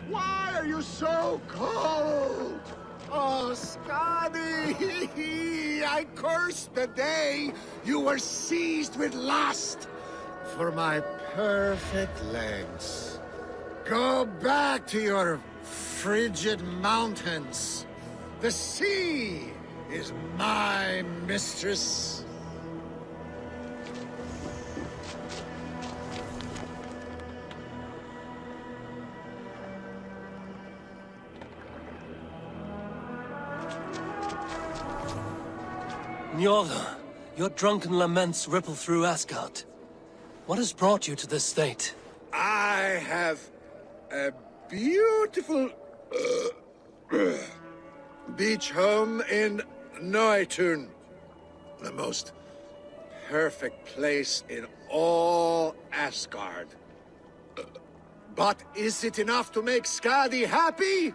Why are you so cold? Oh, Scotty! I curse the day you were seized with lust for my perfect legs. Go back to your frigid mountains. The sea is my mistress. Njord, your drunken laments ripple through Asgard. What has brought you to this state? I have a beautiful beach home in Noitun. The most perfect place in all Asgard. But is it enough to make Skadi happy?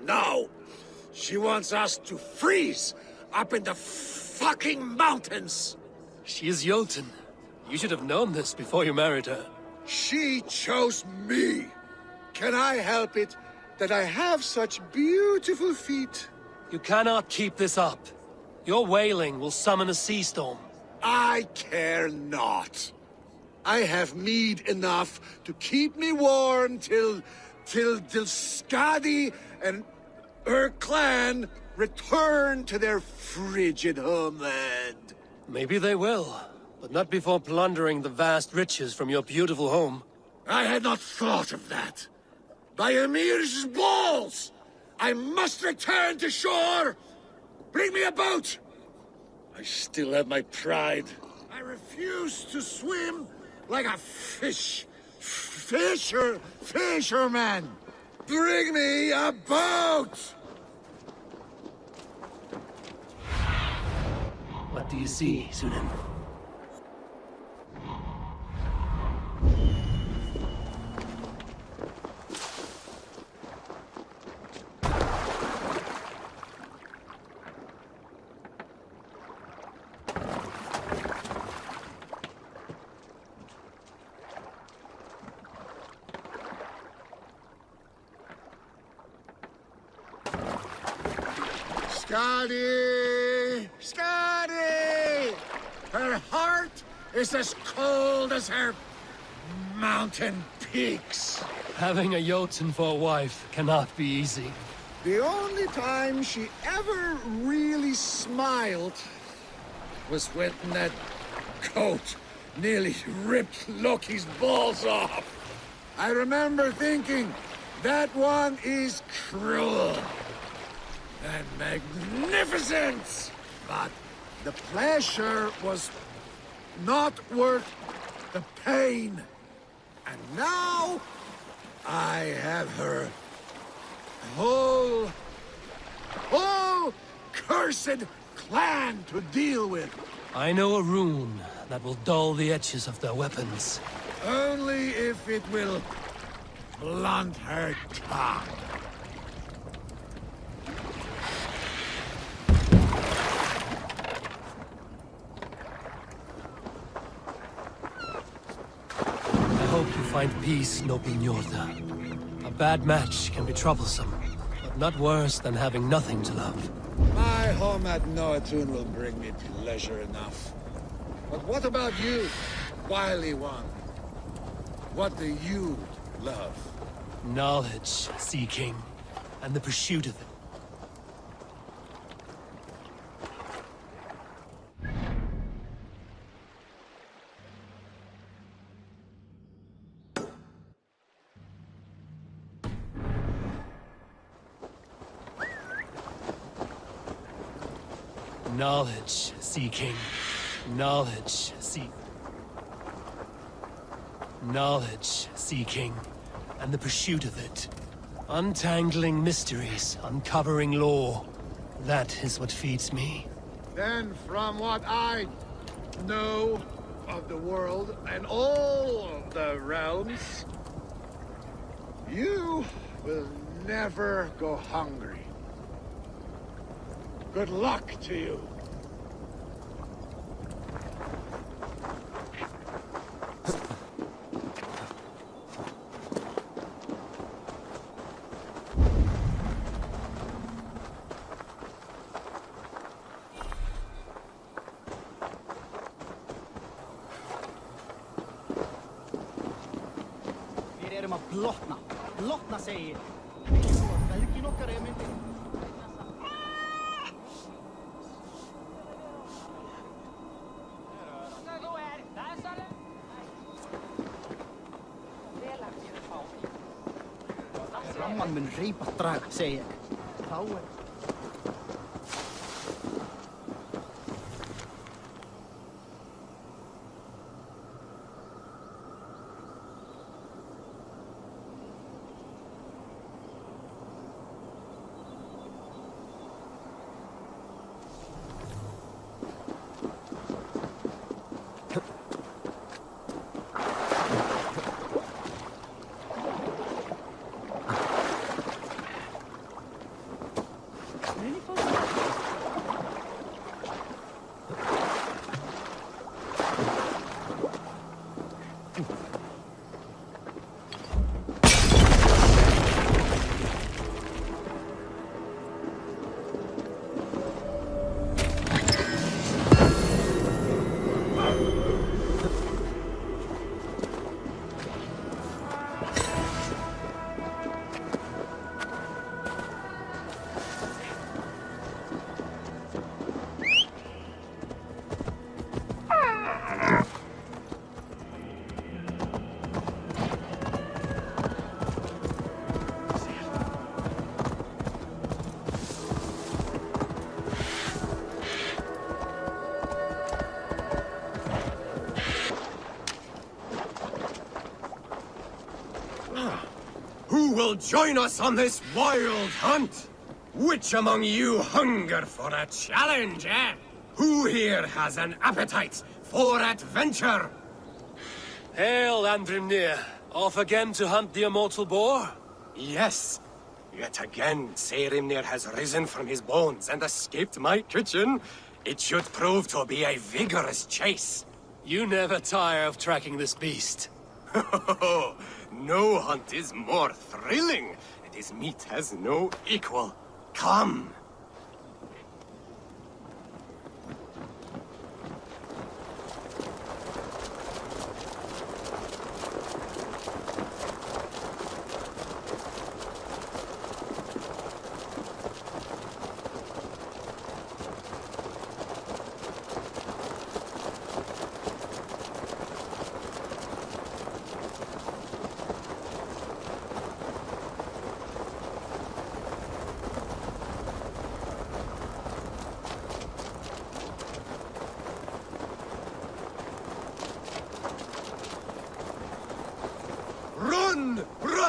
No. She wants us to freeze up in the fucking mountains. She is Jotun. You should have known this before you married her. She chose me. Can I help it that I have such beautiful feet? You cannot keep this up. Your wailing will summon a sea storm. I care not. I have mead enough to keep me warm till Skadi and her clan return to their frigid homeland. Maybe they will, but not before plundering the vast riches from your beautiful home. I had not thought of that. By Emir's balls! I must return to shore! Bring me a boat! I still have my pride. I refuse to swim like a fisherman! Bring me a boat! What do you see, Sunan? Scotty! Scotty! Her heart is as cold as her mountain peaks. Having a Jotun for a wife cannot be easy. The only time she ever really smiled was when that coat nearly ripped Loki's balls off. I remember thinking, that one is cruel and magnificent. But the pleasure was not worth the pain. And now I have her whole cursed clan to deal with. I know a rune that will dull the edges of their weapons. Only if it will blunt her tongue. I hope you find peace, noble Njorda. A bad match can be troublesome, but not worse than having nothing to love. My home at Noatun will bring me pleasure enough. But what about you, wily one? What do you love? Knowledge seeking, and the pursuit of it. Knowledge seeking. Knowledge seeking, and the pursuit of it. Untangling mysteries, uncovering lore. That is what feeds me. Then, from what I know of the world and all of the realms, you will never go hungry. Good luck to you. Blotna säger. Ramman mun reipast draga, segi ég. Þá Who will join us on this wild hunt? Which among you hunger for a challenge, eh? Who here has an appetite for adventure? Hail, Andrimnir. Off again to hunt the immortal boar? Yes. Yet again, Seirimnir has risen from his bones and escaped my kitchen. It should prove to be a vigorous chase. You never tire of tracking this beast. No hunt is more thrilling, and his meat has no equal. Come.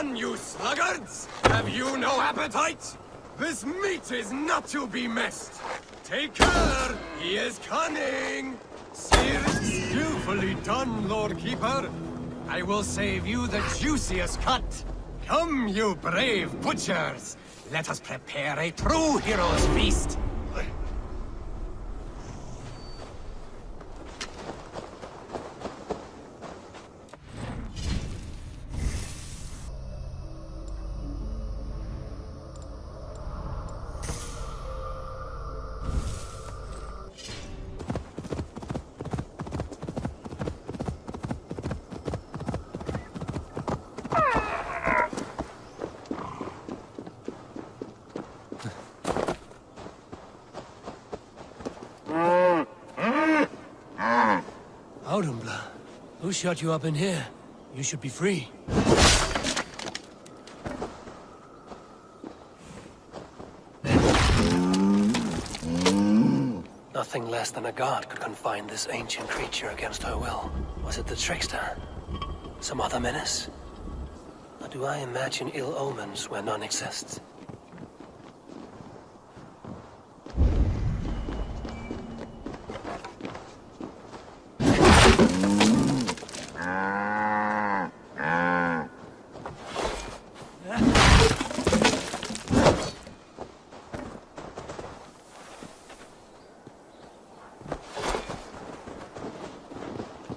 on, you sluggards! Have you no appetite? This meat is not to be missed. Take care, he is cunning. Skillfully done, Lord Keeper. I will save you the juiciest cut. Come, you brave butchers. Let us prepare a true hero's feast. Who shut you up in here? You should be free. Nothing less than a god could confine this ancient creature against her will. Was it the trickster? Some other menace? Or do I imagine ill omens where none exist?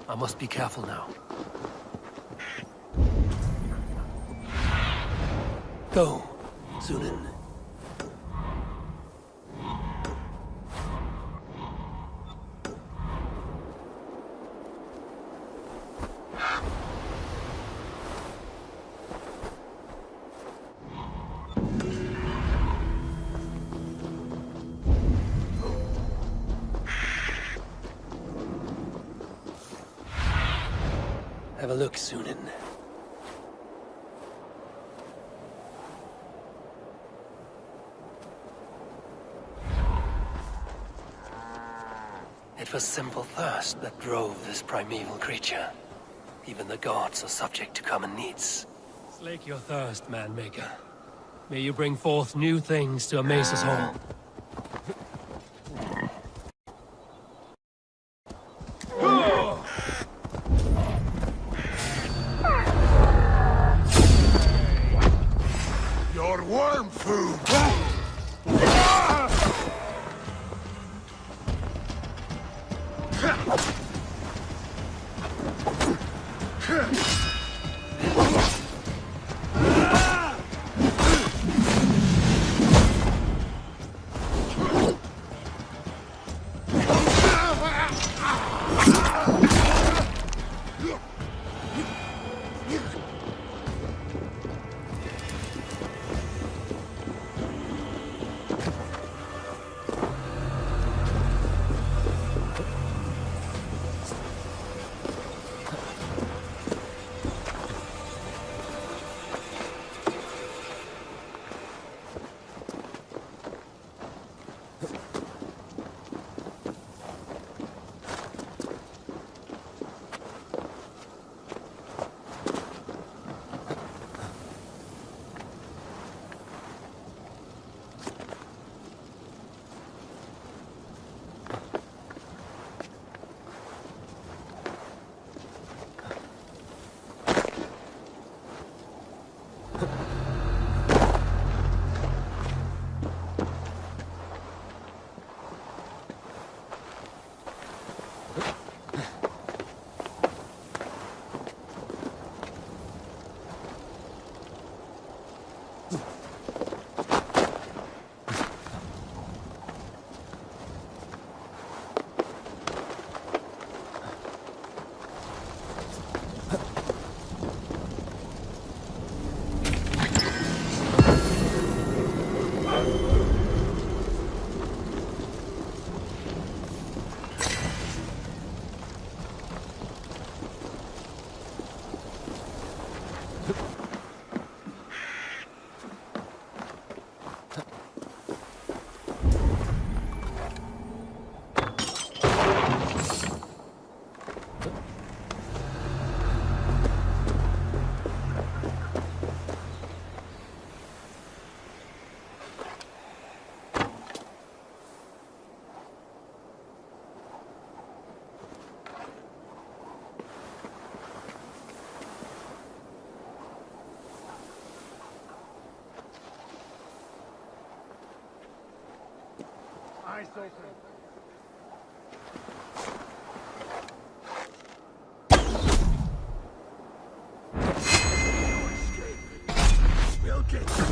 I must be careful now. Go, Sunan. Have a look, Sunan. It was simple thirst that drove this primeval creature. Even the gods are subject to common needs. Slake your thirst, man-maker. May you bring forth new things to amaze us all. Your worm food! We'll get you.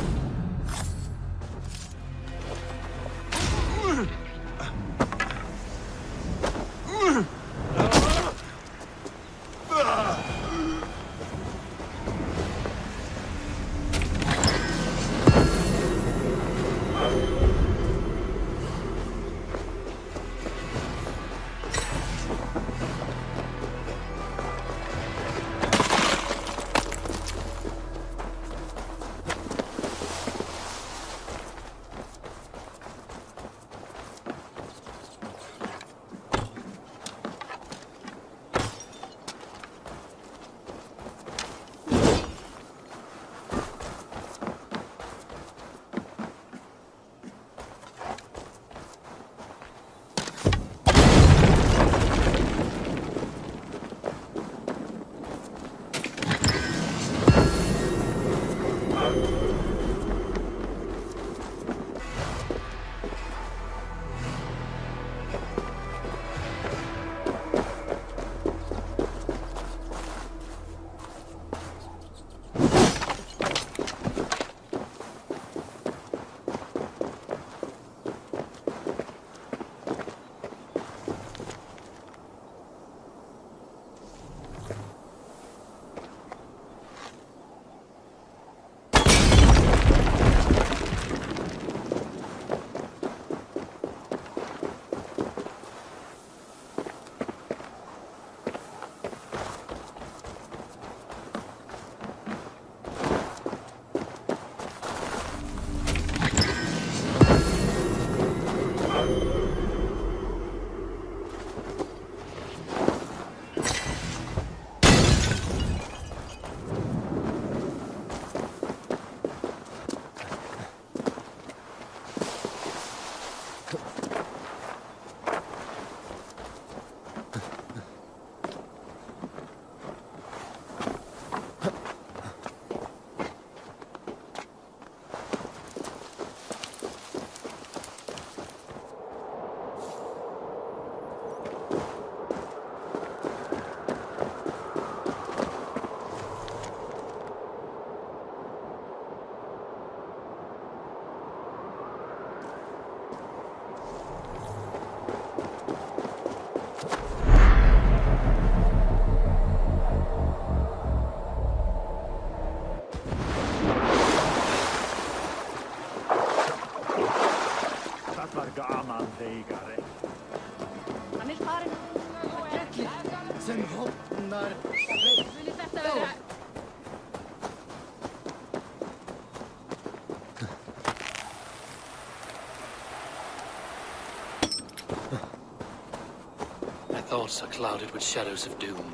My thoughts are clouded with shadows of doom.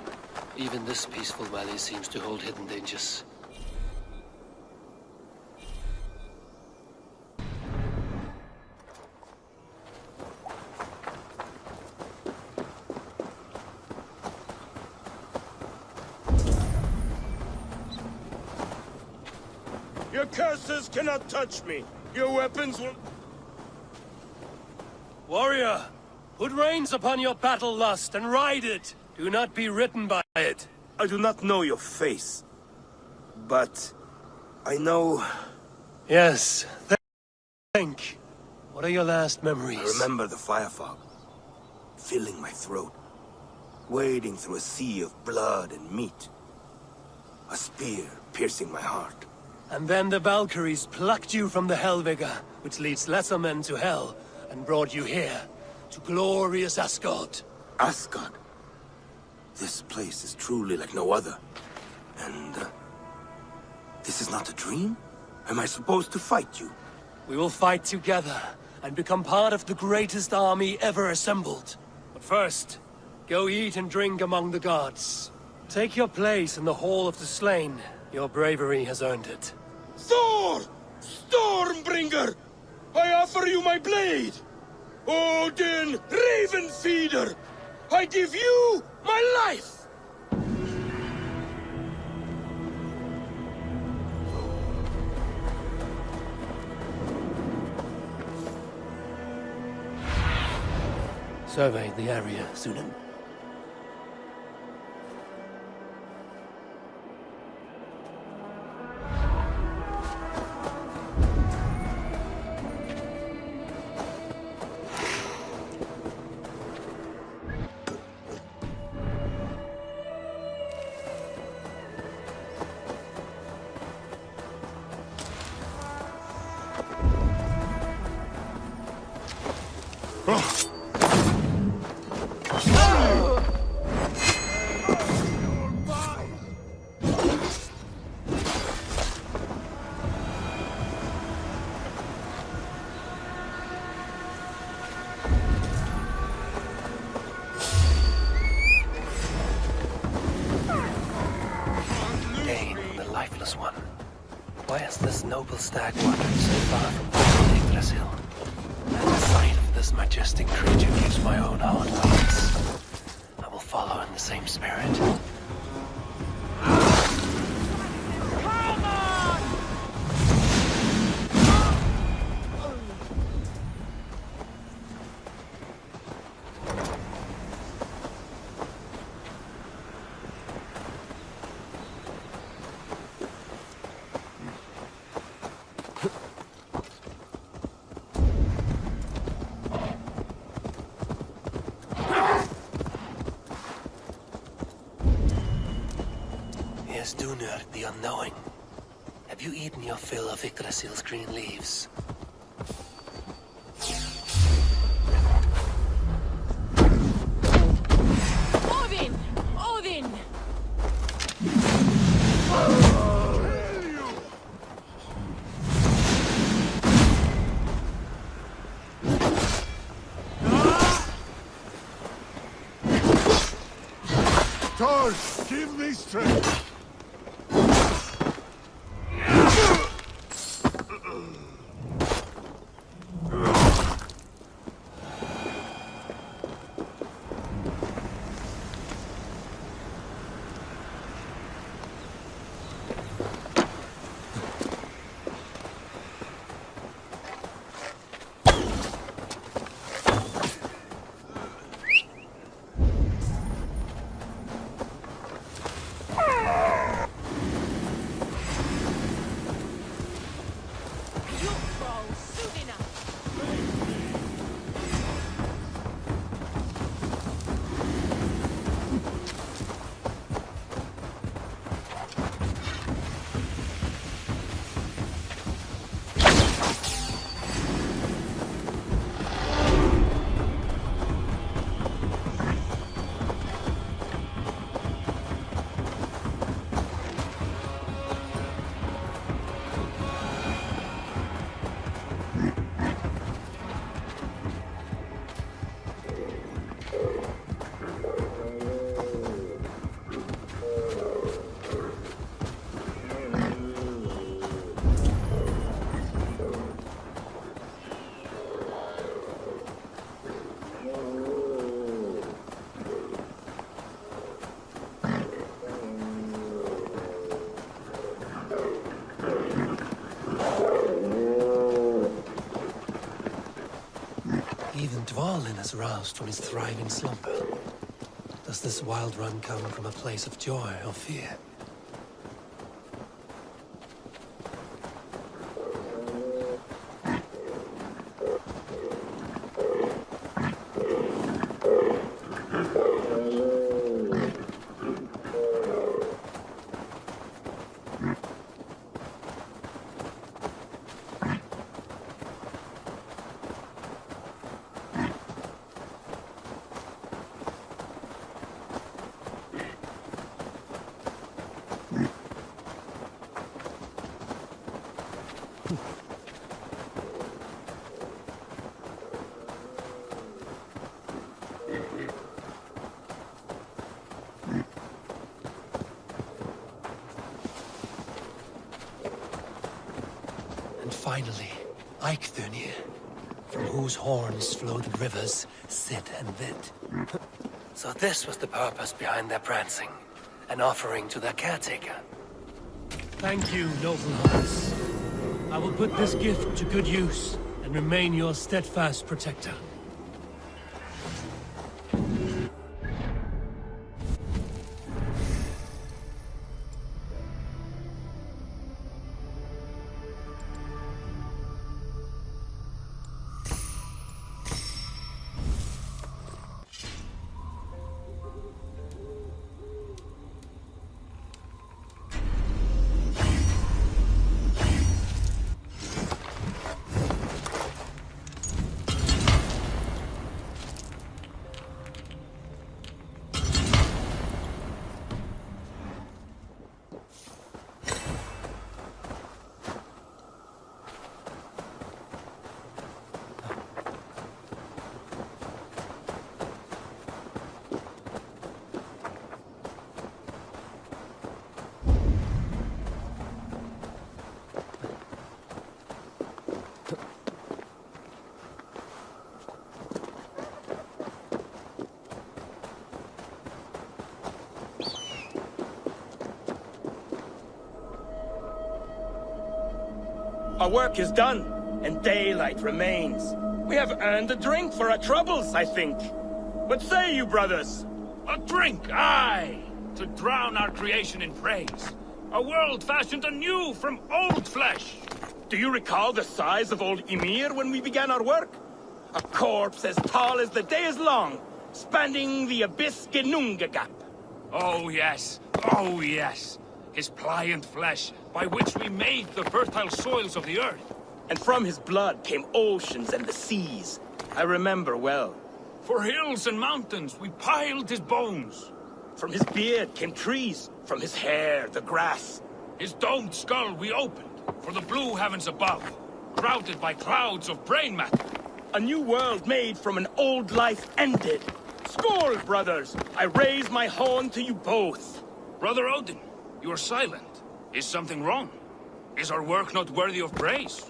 Even this peaceful valley seems to hold hidden dangers. Your curses cannot touch me. Your weapons will... Warrior, put reins upon your battle lust and ride it. Do not be ridden by it. I do not know your face, but I know... Yes, think. What are your last memories? I remember the fire fog, filling my throat, wading through a sea of blood and meat. A spear piercing my heart. And then the Valkyries plucked you from the Helvigga, which leads lesser men to hell, and brought you here, to glorious Asgard. Asgard? This place is truly like no other. And, this is not a dream? Am I supposed to fight you? We will fight together, and become part of the greatest army ever assembled. But first, go eat and drink among the gods. Take your place in the Hall of the Slain. Your bravery has earned it. Thor! Stormbringer! I offer you my blade! Odin, Raven Feeder! I give you my life! surveyed the area, Sunan. One. Why has this noble stag wandered so far from Yggdrasil? The sight of this majestic creature gives my own heart wings. I will follow in the same spirit. Here's Dunur, the unknowing. Have you eaten your fill of Yggdrasil's green leaves? Odin! Odin! Thor, give me strength! Even Dvalin is roused from his thriving slumber. Does this wild run come from a place of joy or fear? Finally, Eikthrunir, from whose horns flow the rivers Sid and Vid. So this was the purpose behind their prancing. An offering to their caretaker. Thank you, noble hearts. I will put this gift to good use and remain your steadfast protector. Our work is done, and daylight remains. We have earned a drink for our troubles, I think. What say you, brothers? A drink, aye! To drown our creation in praise. A world fashioned anew from old flesh. Do you recall the size of old Ymir when we began our work? A corpse as tall as the day is long, spanning the abyss Genunga gap. Oh yes, oh yes. His pliant flesh, by which we made the fertile soils of the earth. And from his blood came oceans and the seas. I remember well. For hills and mountains we piled his bones. From his beard came trees, from his hair the grass. His domed skull we opened, for the blue heavens above, crowded by clouds of brain matter. A new world made from an old life ended. Skål, brothers! I raise my horn to you both. Brother Odin, you are silent. Is something wrong? Is our work not worthy of praise?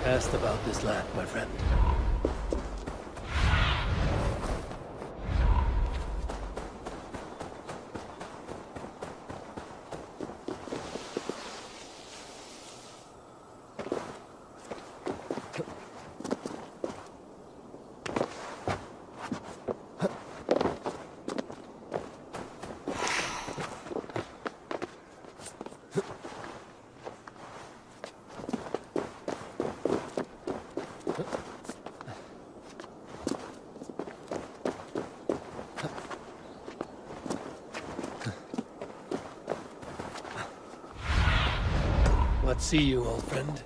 Asked about this land, my friend. What see you, old friend?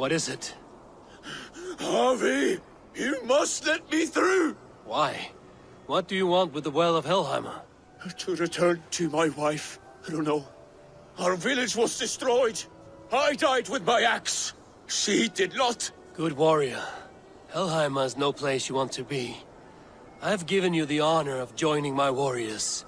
What is it? Harvey, you must let me through! Why? What do you want with the Well of Helheimer? To return to my wife. I don't know. Our village was destroyed. I died with my axe. She did not. Good warrior. Helheimer is no place you want to be. I've given you the honor of joining my warriors.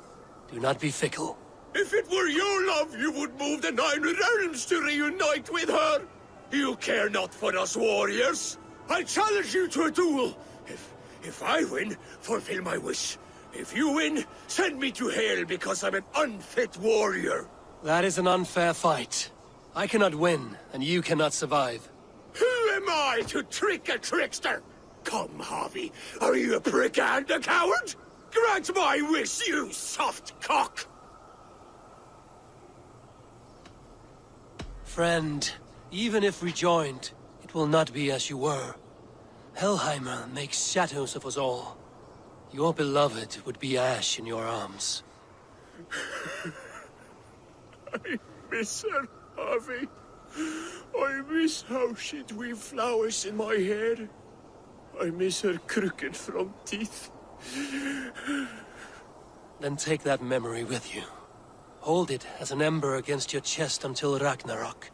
Do not be fickle. If it were your love, you would move the 9 realms to reunite with her. You care not for us warriors. I challenge you to a duel. If I win, fulfill my wish. If you win, send me to hell because I'm an unfit warrior. That is an unfair fight. I cannot win, and you cannot survive. Who am I to trick a trickster? Come, Harvey. Are you a prick and a coward? Grant my wish, you soft cock! Friend, even if rejoined, it will not be as you were. Helheimer makes shadows of us all. Your beloved would be ash in your arms. I miss her, Harvey. I miss how she'd weave flowers in my hair. I miss her crooked front teeth. Then take that memory with you. Hold it as an ember against your chest until Ragnarok.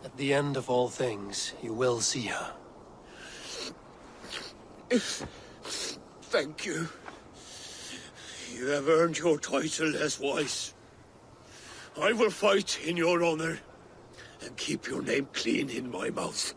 At the end of all things, you will see her. Thank you. You have earned your title as wise. I will fight in your honor and keep your name clean in my mouth.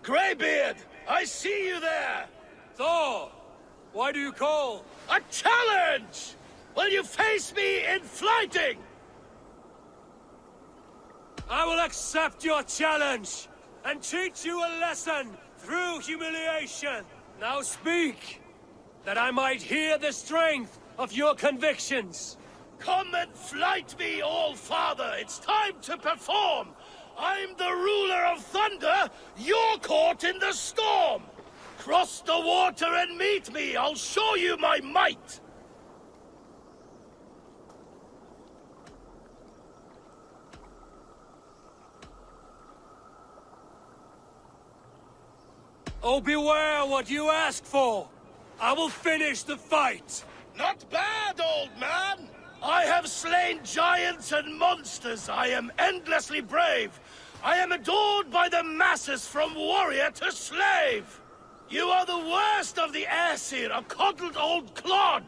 Greybeard! I see you there! Thor! Why do you call? A challenge! Will you face me in fighting? I will accept your challenge and teach you a lesson through humiliation. Now speak, that I might hear the strength of your convictions. Come and fight me, All-Father! It's time to perform! I'm the ruler of thunder, you're caught in the storm! Cross the water and meet me, I'll show you my might! Oh, beware what you ask for! I will finish the fight! Not bad, old man! I have slain giants and monsters. I am endlessly brave. I am adored by the masses from warrior to slave. You are the worst of the Aesir, a coddled old clod.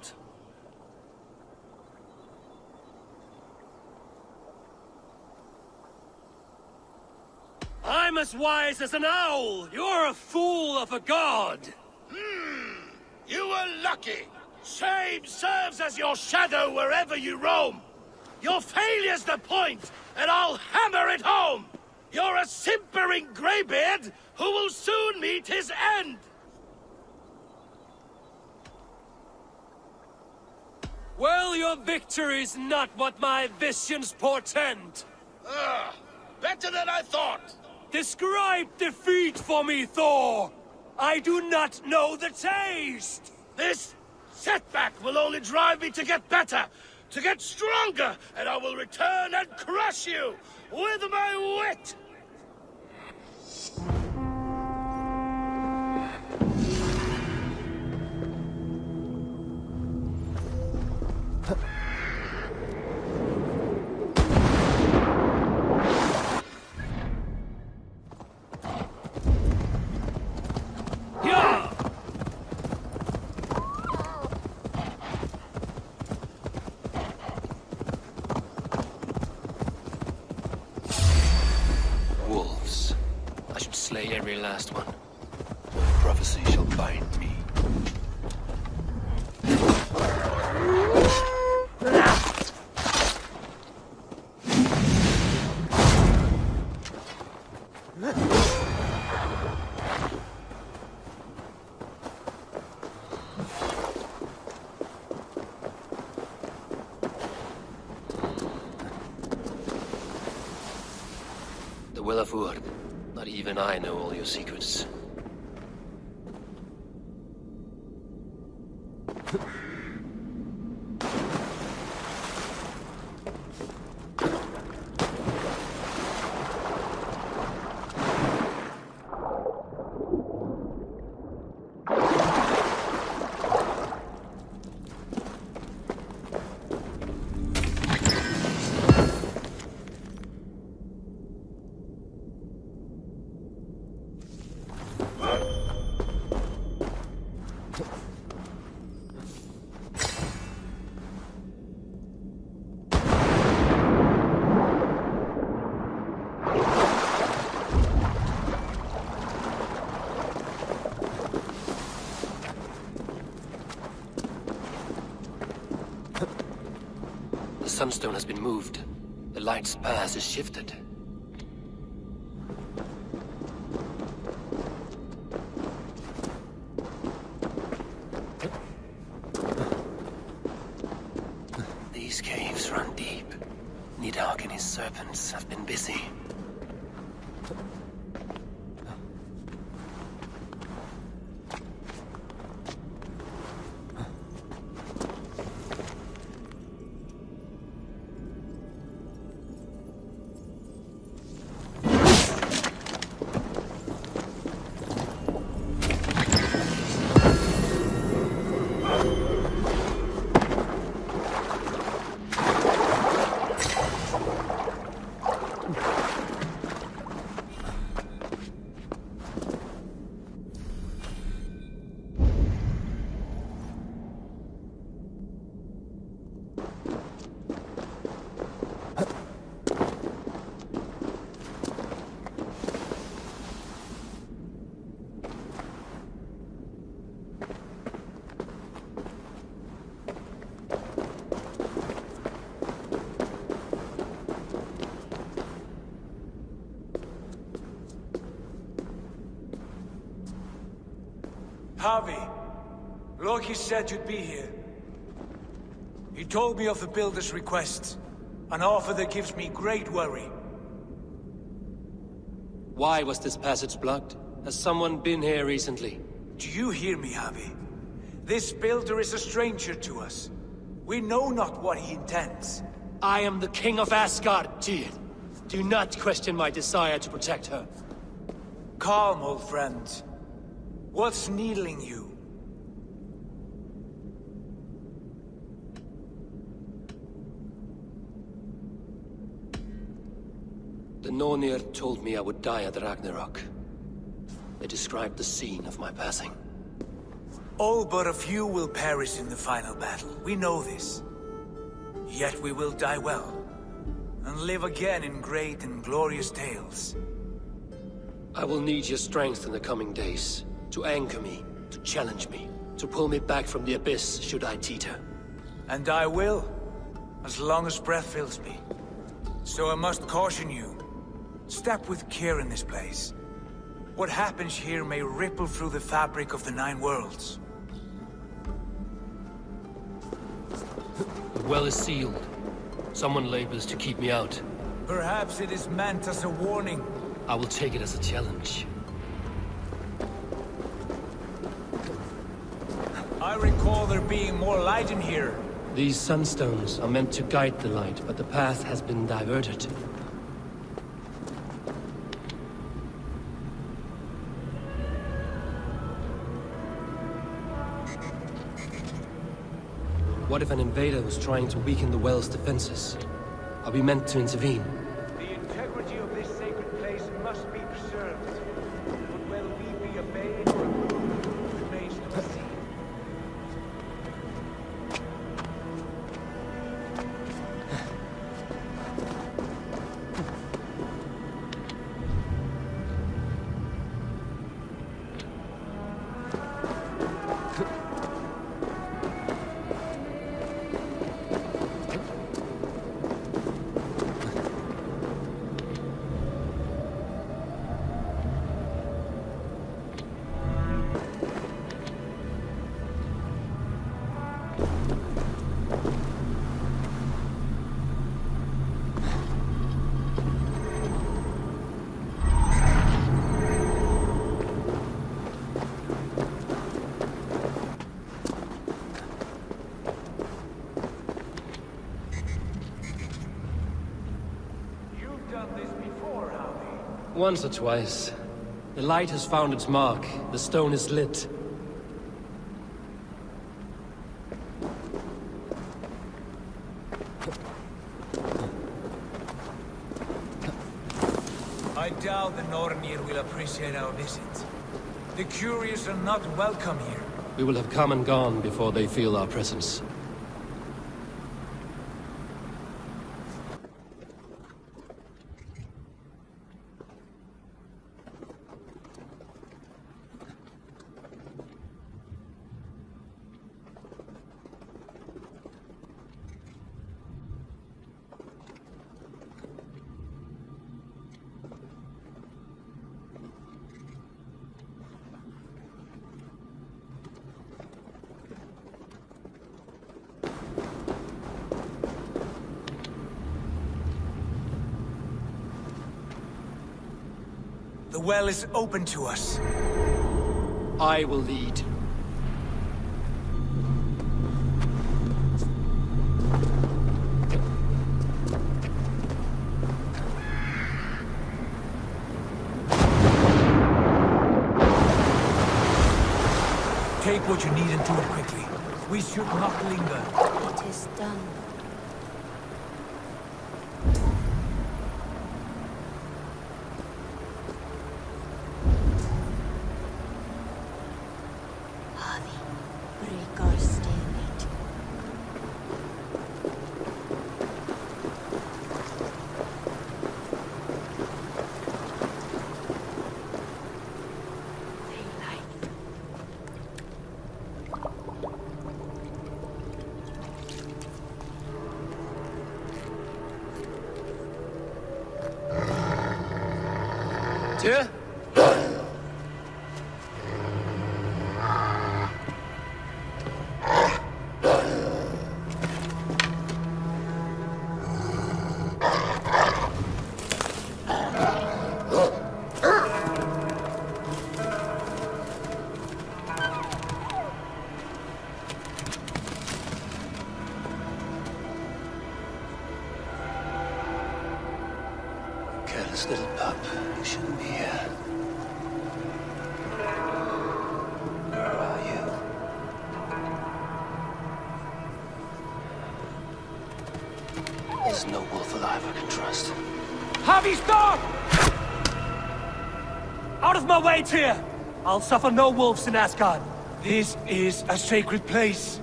I'm as wise as an owl. You're a fool of a god. You were lucky. Shame serves as your shadow wherever you roam. Your failure's the point, and I'll hammer it home. You're a simpering greybeard who will soon meet his end. Well, your victory's not what my visions portend. Better than I thought. Describe defeat for me, Thor. I do not know the taste. This setback will only drive me to get better, to get stronger, and I will return and crush you with my wit! Wolves. I should slay every last one. Prophecy shall bind me. The Well of Urd. Not even I know all your secrets. The sunstone has been moved. The light's path is shifted. These caves run deep. Nidhogg and his serpents have been busy. Harvey, Loki said you'd be here. He told me of the Builder's request, an offer that gives me great worry. Why was this passage blocked? Has someone been here recently? Do you hear me, Harvey? This Builder is a stranger to us. We know not what he intends. I am the King of Asgard, Tyr. Do not question my desire to protect her. Calm, old friend. What's needling you? The Nornir told me I would die at Ragnarok. They described the scene of my passing. All but a few will perish in the final battle. We know this. Yet we will die well, and live again in great and glorious tales. I will need your strength in the coming days. To anchor me, to challenge me, to pull me back from the abyss should I teeter. And I will, as long as breath fills me. So I must caution you. Step with care in this place. What happens here may ripple through the fabric of the Nine Worlds. The well is sealed. Someone labors to keep me out. Perhaps it is meant as a warning. I will take it as a challenge. I recall there being more light in here. These sunstones are meant to guide the light, but the path has been diverted. What if an invader was trying to weaken the well's defenses? Are we meant to intervene? The integrity of this sacred place must be preserved. But will we be obeyed or remains to be seen. done this before, Howie? Once or twice. The light has found its mark. The stone is lit. I doubt the Nornir will appreciate our visit. The curious are not welcome here. We will have come and gone before they feel our presence. The well is open to us. I will lead. Take what you need and do it quickly. We should not linger. It is done. Avi, break our stalemate. Tyr? Careless little pup. You shouldn't be here. Where are you? There's no wolf alive I can trust. Javi, stop! Out of my way, Tyr! I'll suffer no wolves in Asgard. This is a sacred place.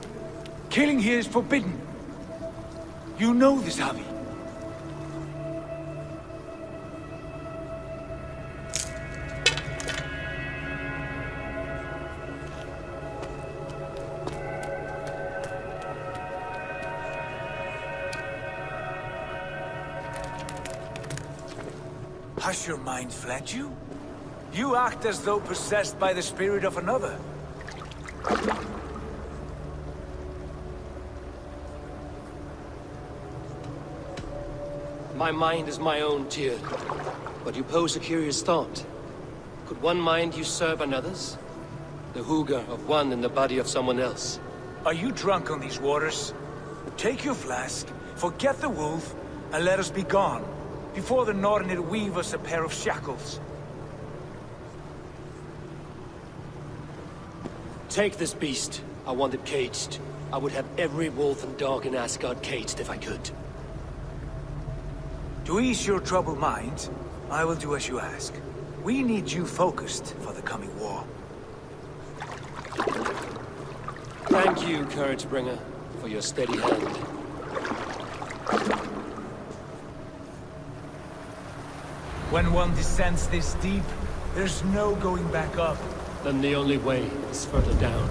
Killing here is forbidden. You know this, Javi. Has your mind fled you? You act as though possessed by the spirit of another. My mind is my own, Tyr. But you pose a curious thought. Could one mind usurp another's? The hooga of one in the body of someone else. Are you drunk on these waters? Take your flask, forget the wolf, and let us be gone, before the Nornir weave us a pair of shackles. Take this beast. I want it caged. I would have every wolf and dog in Asgard caged if I could. To ease your troubled mind, I will do as you ask. We need you focused for the coming war. Thank you, Couragebringer, for your steady hand. When one descends this deep, there's no going back up. Then the only way is further down.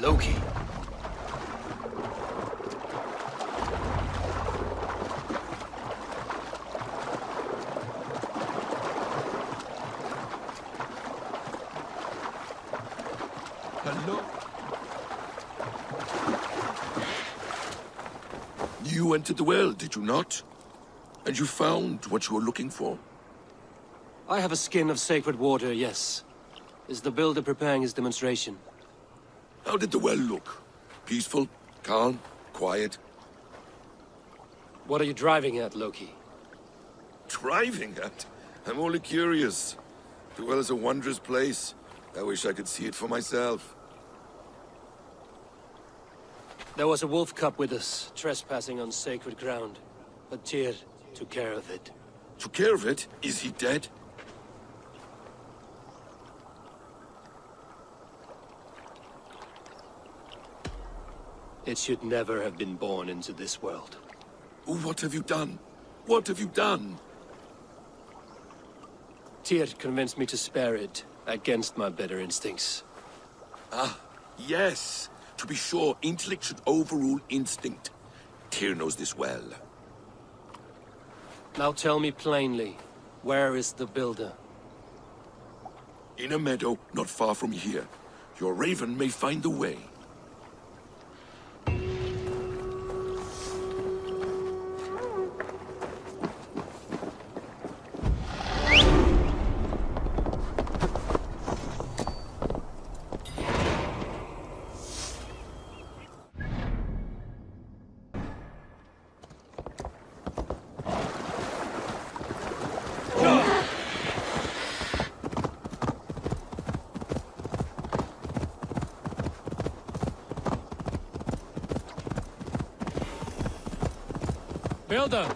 Loki. Hello? You entered the well, did you not? And you found what you were looking for? I have a skin of sacred water, yes. Is the Builder preparing his demonstration? How did the well look? Peaceful? Calm? Quiet? What are you driving at, Loki? Driving at? I'm only curious. The well is a wondrous place. I wish I could see it for myself. There was a wolf cub with us, trespassing on sacred ground. But Tyr took care of it. Took care of it? Is he dead? It should never have been born into this world. What have you done? What have you done? Tyr convinced me to spare it, against my better instincts. Ah, yes. To be sure, intellect should overrule instinct. Tyr knows this well. Now tell me plainly, where is the Builder? In a meadow not far from here. Your raven may find the way. Builder!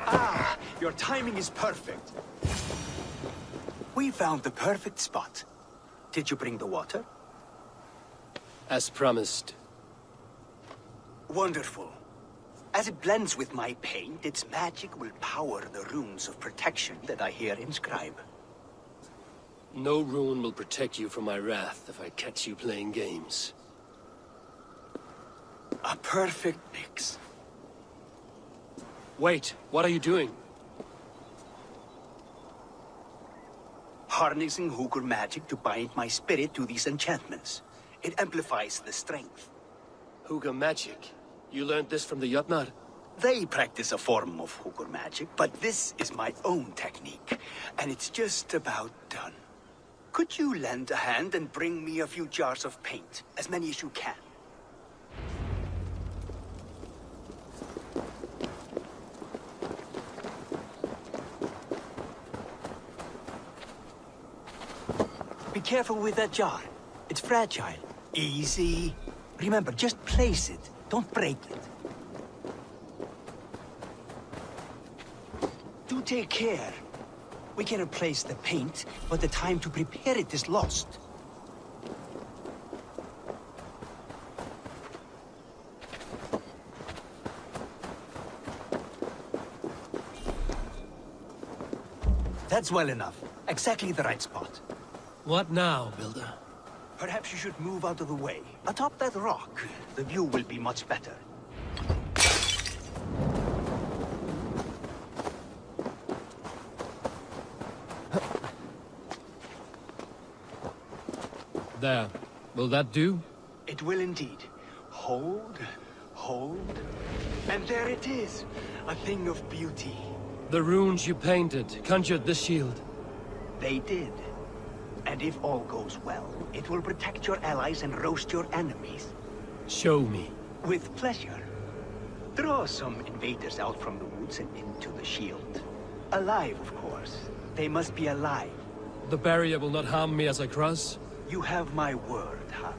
Ah, your timing is perfect. We found the perfect spot. Did you bring the water? As promised. Wonderful. As it blends with my paint, its magic will power the runes of protection that I here inscribe. No rune will protect you from my wrath if I catch you playing games. A perfect mix. Wait, what are you doing? Harnessing Hooker magic to bind my spirit to these enchantments. It amplifies the strength. Huga magic? You learned this from the Jotnar? They practice a form of Hooker magic, but this is my own technique, and it's just about done. Could you lend a hand and bring me a few jars of paint? As many as you can. Be careful with that jar. It's fragile. Easy. Remember, just place it. Don't break it. Do take care. We can replace the paint, but the time to prepare it is lost. That's well enough. Exactly the right spot. What now, Builder? Perhaps you should move out of the way. Atop that rock, the view will be much better. There. Will that do? It will indeed. Hold, hold, and there it is. A thing of beauty. The runes you painted conjured the shield. They did. And if all goes well, it will protect your allies and roast your enemies. Show me. With pleasure. Draw some invaders out from the woods and into the shield. Alive, of course. They must be alive. The barrier will not harm me as I cross? You have my word, Harry.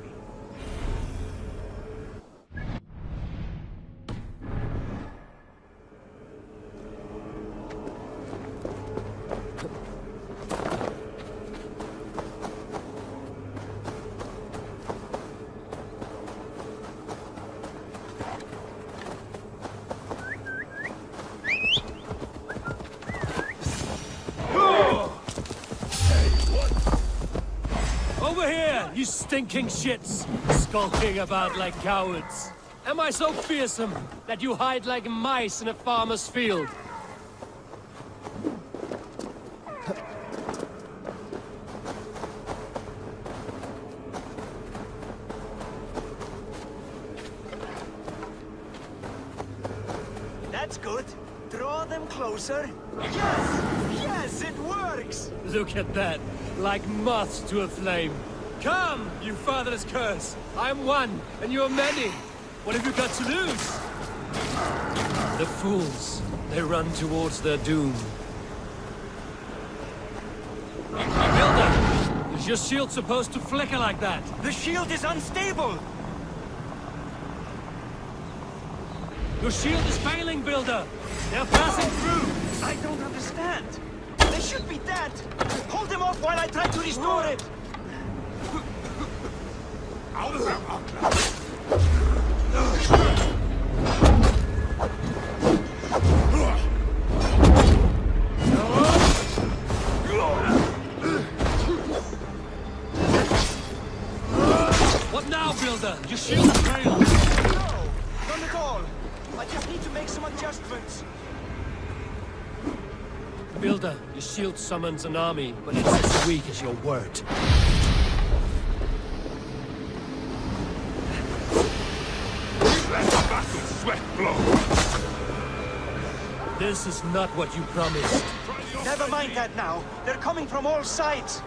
here, you stinking shits! Skulking about like cowards. Am I so fearsome that you hide like mice in a farmer's field? That's good. Draw them closer. Yes! Yes, it works! Look at that, like moths to a flame. Come, you fatherless curse! I'm one, and you're many. What have you got to lose? The fools, they run towards their doom. Builder, is your shield supposed to flicker like that? The shield is unstable! Your shield is failing, Builder! They're passing through! I don't understand. They should be dead! Hold them off while I try to restore it! What now, Builder? Your shield has failed! No! Not at all! I just need to make some adjustments. Builder, your shield summons an army, but it's as weak as your word. This is not what you promised. Never mind that now. They're coming from all sides.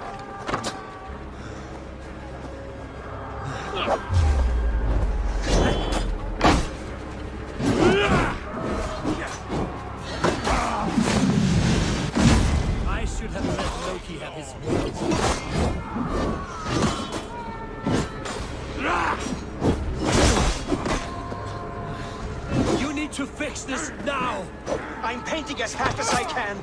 I should have let Loki have his way. You need to fix this now! I'm painting as fast as I can.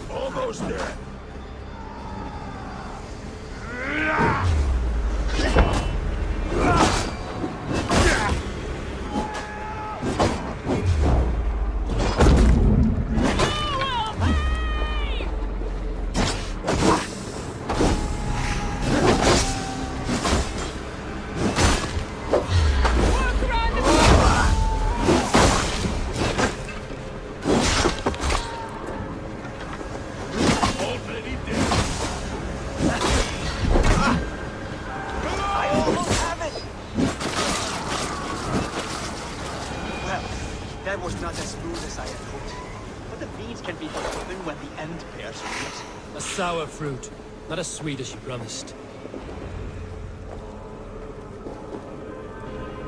Almost there. That was not as smooth as I had hoped. But the beans can be forgiven when the end bears fruit. A sour fruit, not as sweet as you promised.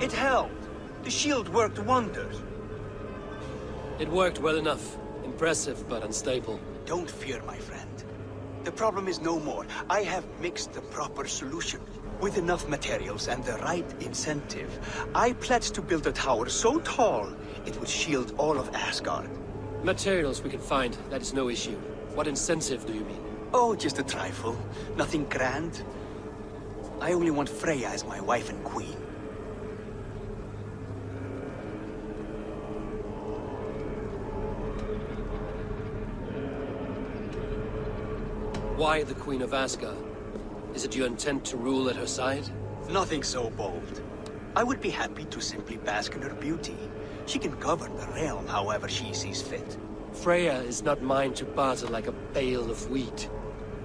It held. The shield worked wonders. It worked well enough. Impressive, but unstable. Don't fear, my friend. The problem is no more. I have mixed the proper solution. With enough materials and the right incentive, I pledge to build a tower so tall it would shield all of Asgard. Materials we can find, that is no issue. What incentive do you mean? Oh, just a trifle. Nothing grand. I only want Freya as my wife and queen. Why the Queen of Asgard? Is it your intent to rule at her side? Nothing so bold. I would be happy to simply bask in her beauty. She can govern the realm however she sees fit. Freya is not mine to barter like a bale of wheat.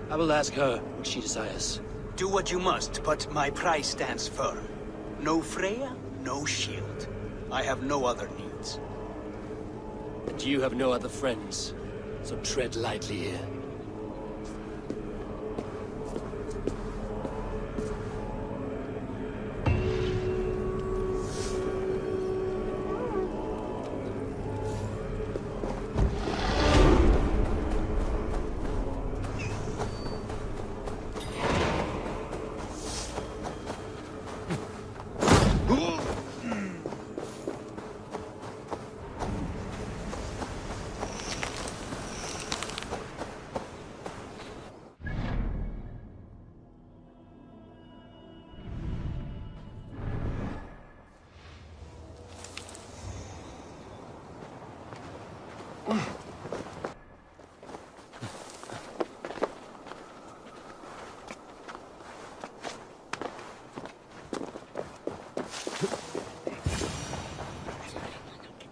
I will ask her what she desires. Do what you must, but my price stands firm. No Freya, no shield. I have no other needs. And you have no other friends, so tread lightly here.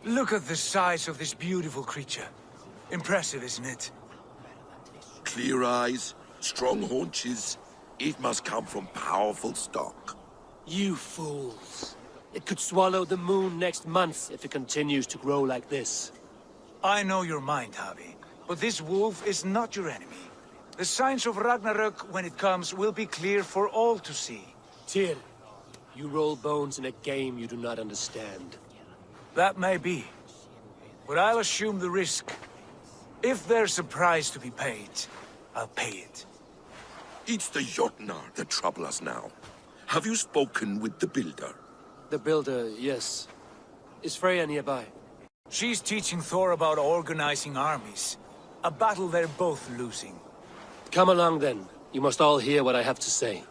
Look at the size of this beautiful creature. Impressive, isn't it? Clear eyes, strong haunches. It must come from powerful stock. You fools. It could swallow the moon next month if it continues to grow like this. I know your mind, Javi, but this wolf is not your enemy. The signs of Ragnarök, when it comes, will be clear for all to see. Tyr, you roll bones in a game you do not understand. That may be, but I'll assume the risk. If there's a price to be paid, I'll pay it. It's the Jotnar that trouble us now. Have you spoken with the Builder? The Builder, yes. Is Freya nearby? She's teaching Thor about organizing armies. A battle they're both losing. Come along then. You must all hear what I have to say.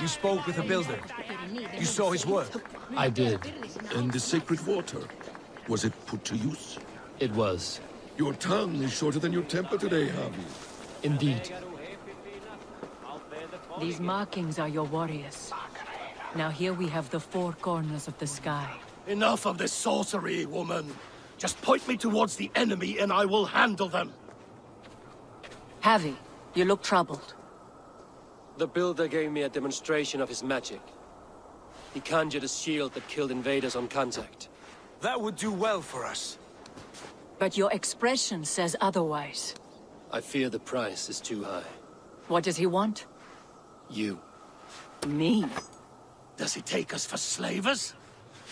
You spoke with the Builder. You saw his work. I did. And the sacred water, was it put to use? It was. Your tongue is shorter than your temper today, Javi. Indeed. These markings are your warriors. Now here we have the four corners of the sky. Enough of this sorcery, woman. Just point me towards the enemy and I will handle them. Javi, you look troubled. The Builder gave me a demonstration of his magic. He conjured a shield that killed invaders on contact. That would do well for us. But your expression says otherwise. I fear the price is too high. What does he want? You. Me? Does he take us for slavers?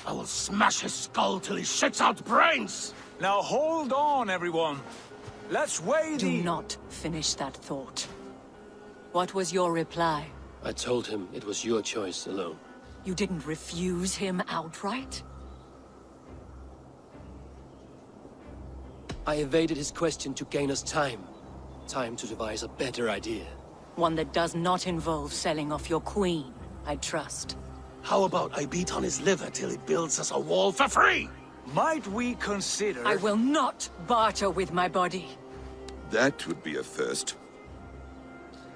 I will smash his skull till he shits out brains! Now hold on, everyone. Let's weigh Do not finish that thought. What was your reply? I told him it was your choice alone. You didn't refuse him outright? I evaded his question to gain us time. Time to devise a better idea. One that does not involve selling off your queen, I trust. How about I beat on his liver till he builds us a wall for free? Might we consider... I will not barter with my body. That would be a first.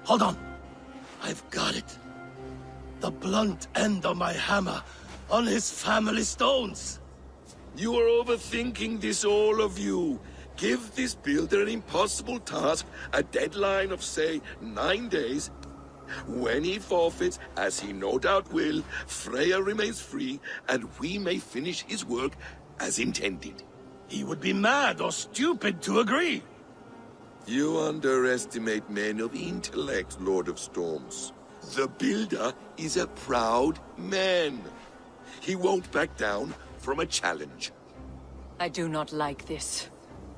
Hold on. I've got it. The blunt end of my hammer on his family stones. You are overthinking this, all of you. Give this Builder an impossible task, a deadline of, say, 9 days. When he forfeits, as he no doubt will, Freya remains free, and we may finish his work as intended. He would be mad or stupid to agree. You underestimate men of intellect, Lord of Storms. The Builder is a proud man. He won't back down from a challenge. I do not like this.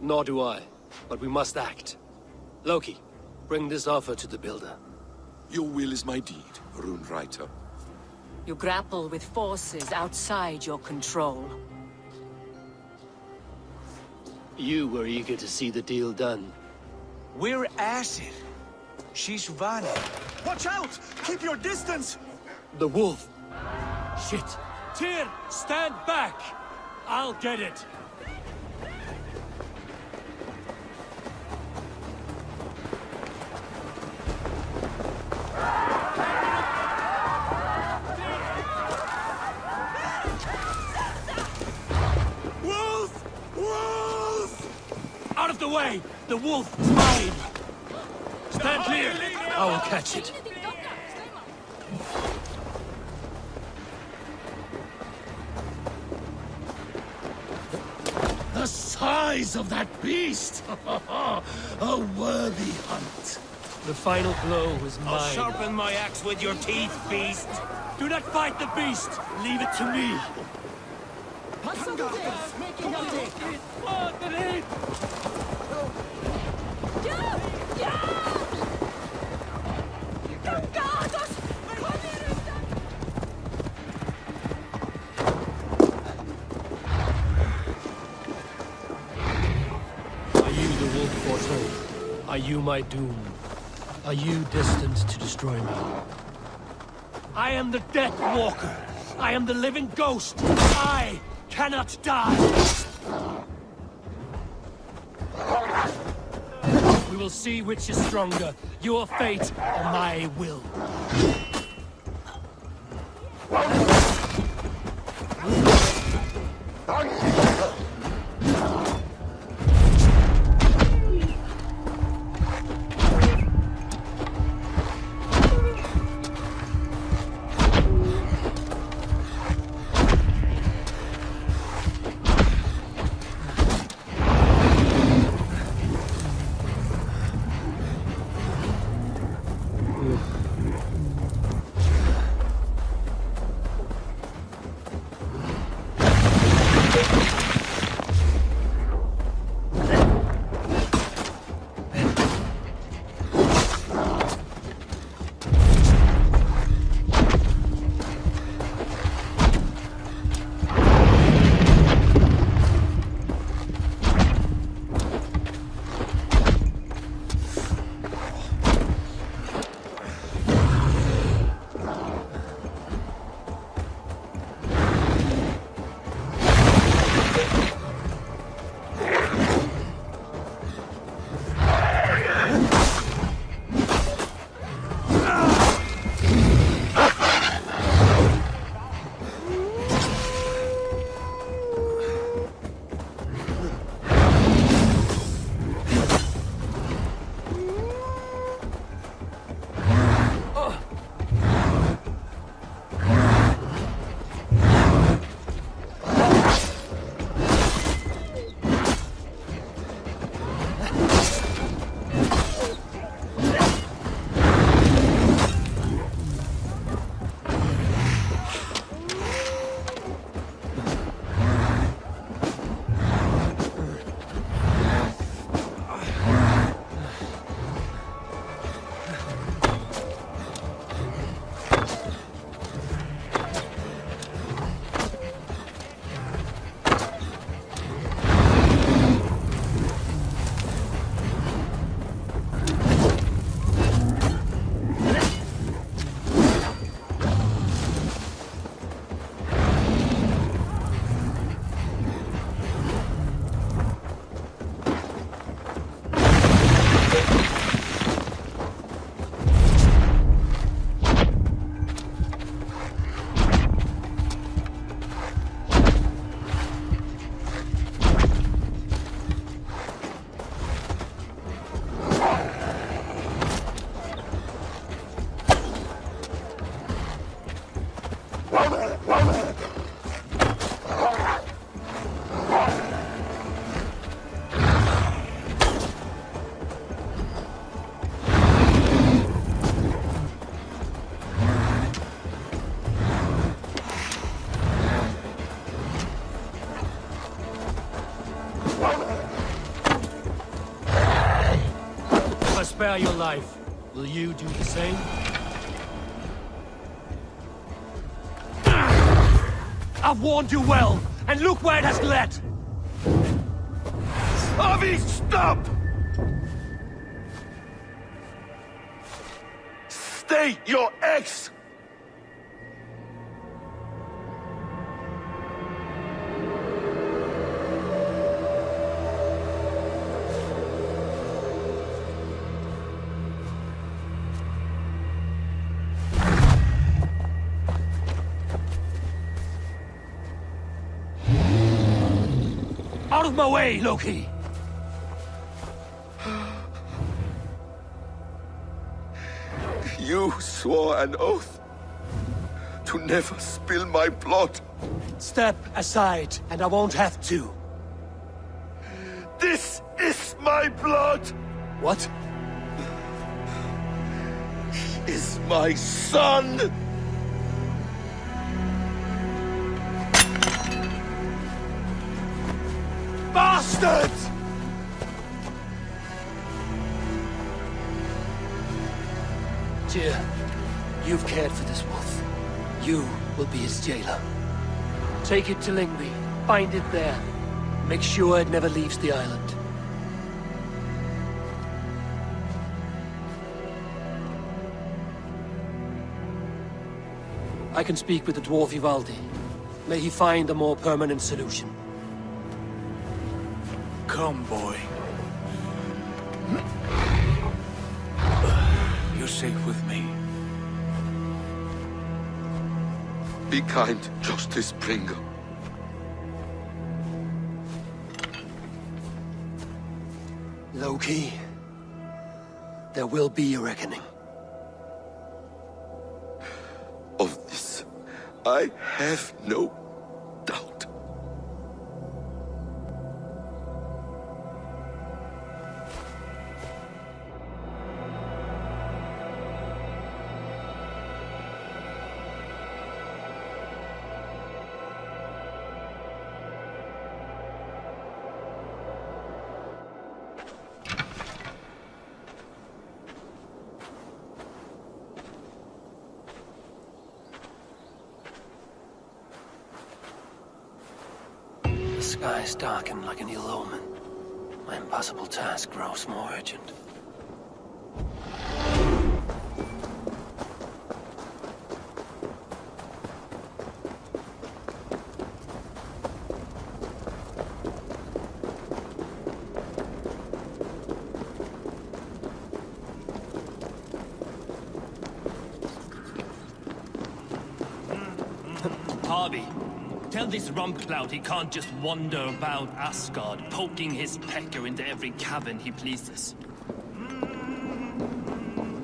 Nor do I, but we must act. Loki, bring this offer to the Builder. Your will is my deed, Rune Writer. You grapple with forces outside your control. You were eager to see the deal done. We're acid. She's Vani. Watch out! Keep your distance! The wolf! Shit! Tyr, stand back! I'll get it! Wolf! Wolf! Out of the way! The wolf is mine! Stand clear! I will catch it. The size of that beast! A worthy hunt. The final blow is mine. I'll sharpen my axe with your teeth, beast. Do not fight the beast! Leave it to me! Are you the wolf foretold? Are you my doom? Are you destined to destroy me? I am the Death Walker. I am the living ghost. I cannot die. We will see which is stronger, your fate or my will. Spare your life. Will you do the same? I've warned you well, and look where it has led! Avi, stop! State your ex! Out of my way, Loki! You swore an oath to never spill my blood. Step aside, and I won't have to. This is my blood! What? He is my son! Bastards! Tyr, you've cared for this wolf. You will be his jailer. Take it to Lingby, bind it there. Make sure it never leaves the island. I can speak with the dwarf Ivaldi. May he find a more permanent solution. Come, boy. You're safe with me. Be kind, Justice Bringer. Loki, there will be a reckoning. Of this, I have no doubt. The skies darken like an ill omen. My impossible task grows more urgent. Harvey, tell this Rumpcloud he can't just wander about Asgard, poking his pecker into every cavern he pleases.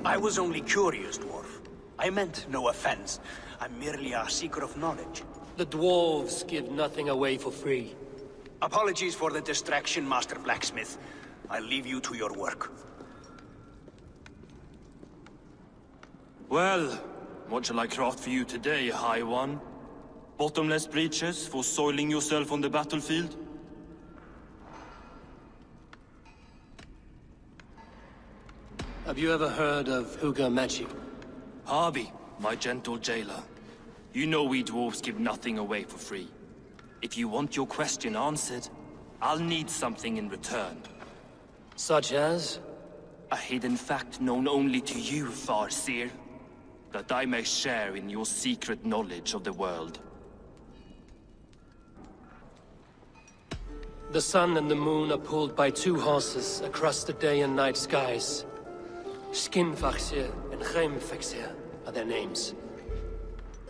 I was only curious, dwarf. I meant no offense. I'm merely a seeker of knowledge. The dwarves give nothing away for free. Apologies for the distraction, Master Blacksmith. I'll leave you to your work. Well, what shall I craft for you today, High One? Bottomless breeches for soiling yourself on the battlefield? Have you ever heard of Hugger magic? Harvey, my gentle jailer. You know we dwarves give nothing away for free. If you want your question answered, I'll need something in return. Such as? A hidden fact known only to you, Farseer. That I may share in your secret knowledge of the world. The sun and the moon are pulled by two horses across the day and night skies. Skinfaxir and Heimfaxir are their names.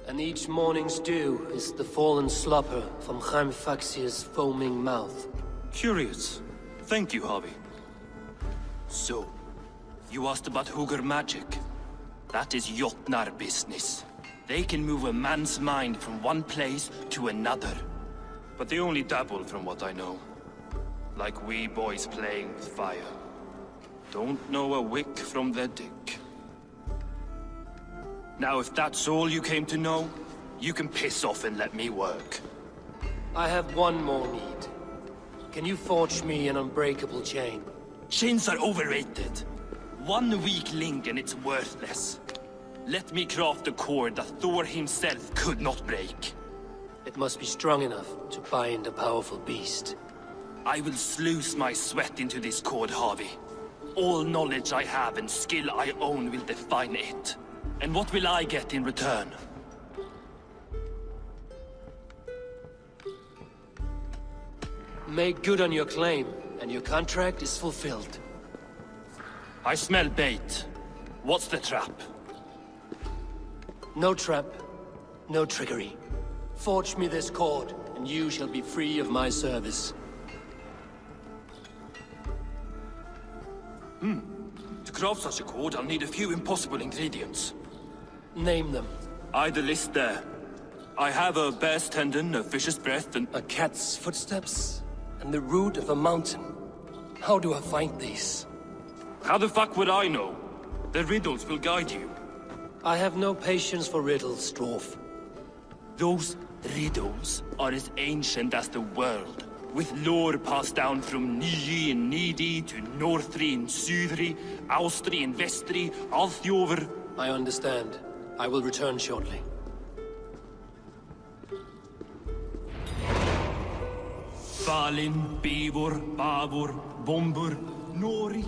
And each morning's dew is the fallen slopper from Heimfaxir's foaming mouth. Curious. Thank you, Harvey. So, you asked about Hugger magic. That is Jotnar business. They can move a man's mind from one place to another. But they only dabble from what I know. Like wee boys playing with fire. Don't know a wick from their dick. Now if that's all you came to know, you can piss off and let me work. I have one more need. Can you forge me an unbreakable chain? Chains are overrated. One weak link and it's worthless. Let me craft a cord that Thor himself could not break. It must be strong enough to bind a powerful beast. I will sluice my sweat into this cord, Harvey. All knowledge I have and skill I own will define it. And what will I get in return? Make good on your claim, and your contract is fulfilled. I smell bait. What's the trap? No trap, no trickery. Forge me this cord, and you shall be free of my service. To craft such a cord, I'll need a few impossible ingredients. Name them. The list there. I have a bear's tendon, a fish's breath, and... A cat's footsteps, and the root of a mountain. How do I find these? How the fuck would I know? The riddles will guide you. I have no patience for riddles, dwarf. Those riddles are as ancient as the world, with lore passed down from Niji and Nidi to Northri and Sudri, Austri and Vestri, Althjover. I understand. I will return shortly. Balin, Beivor, Bavor, Bombur, Nori,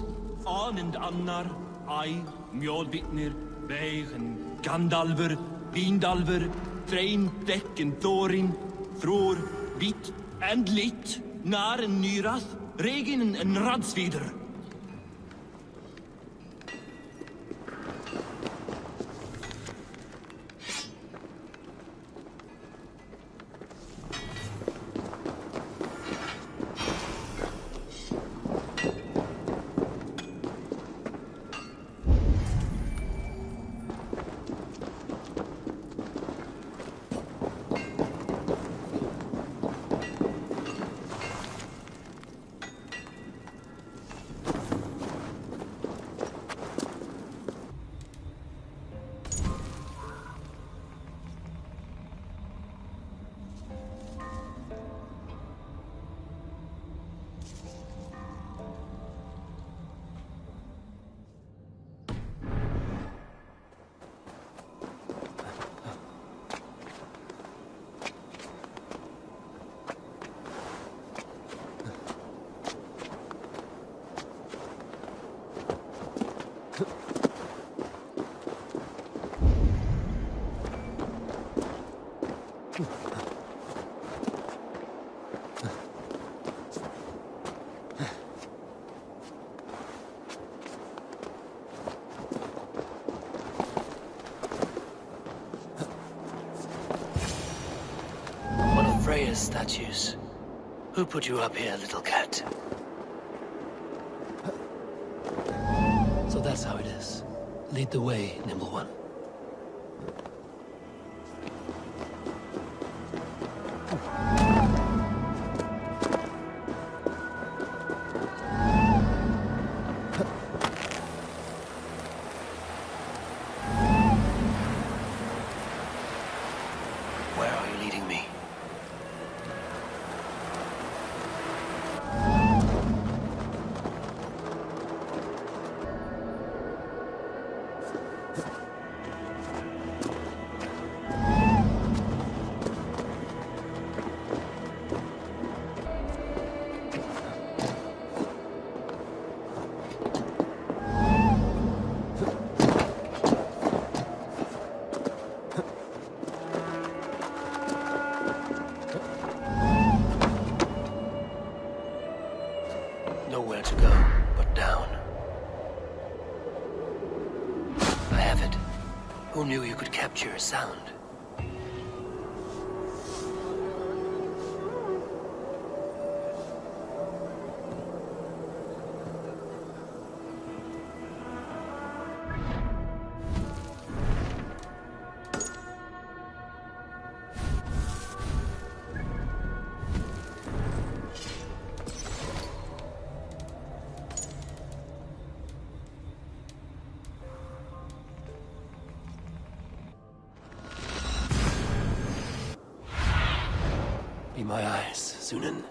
An and Annar, Ai, Mjolbitnir, Veigen, Gandalver, Vindalver, Threin, Deck and Thorin, Thror, Bit and Lit, Nar and Nyrath, Regen and Radsvider. Freya's statues. Who put you up here, little cat? So that's how it is. Lead the way, nimble one. Where are you leading me? Nowhere to go but down. I have it. Who knew you could capture a sound? Be my eyes, Sunan.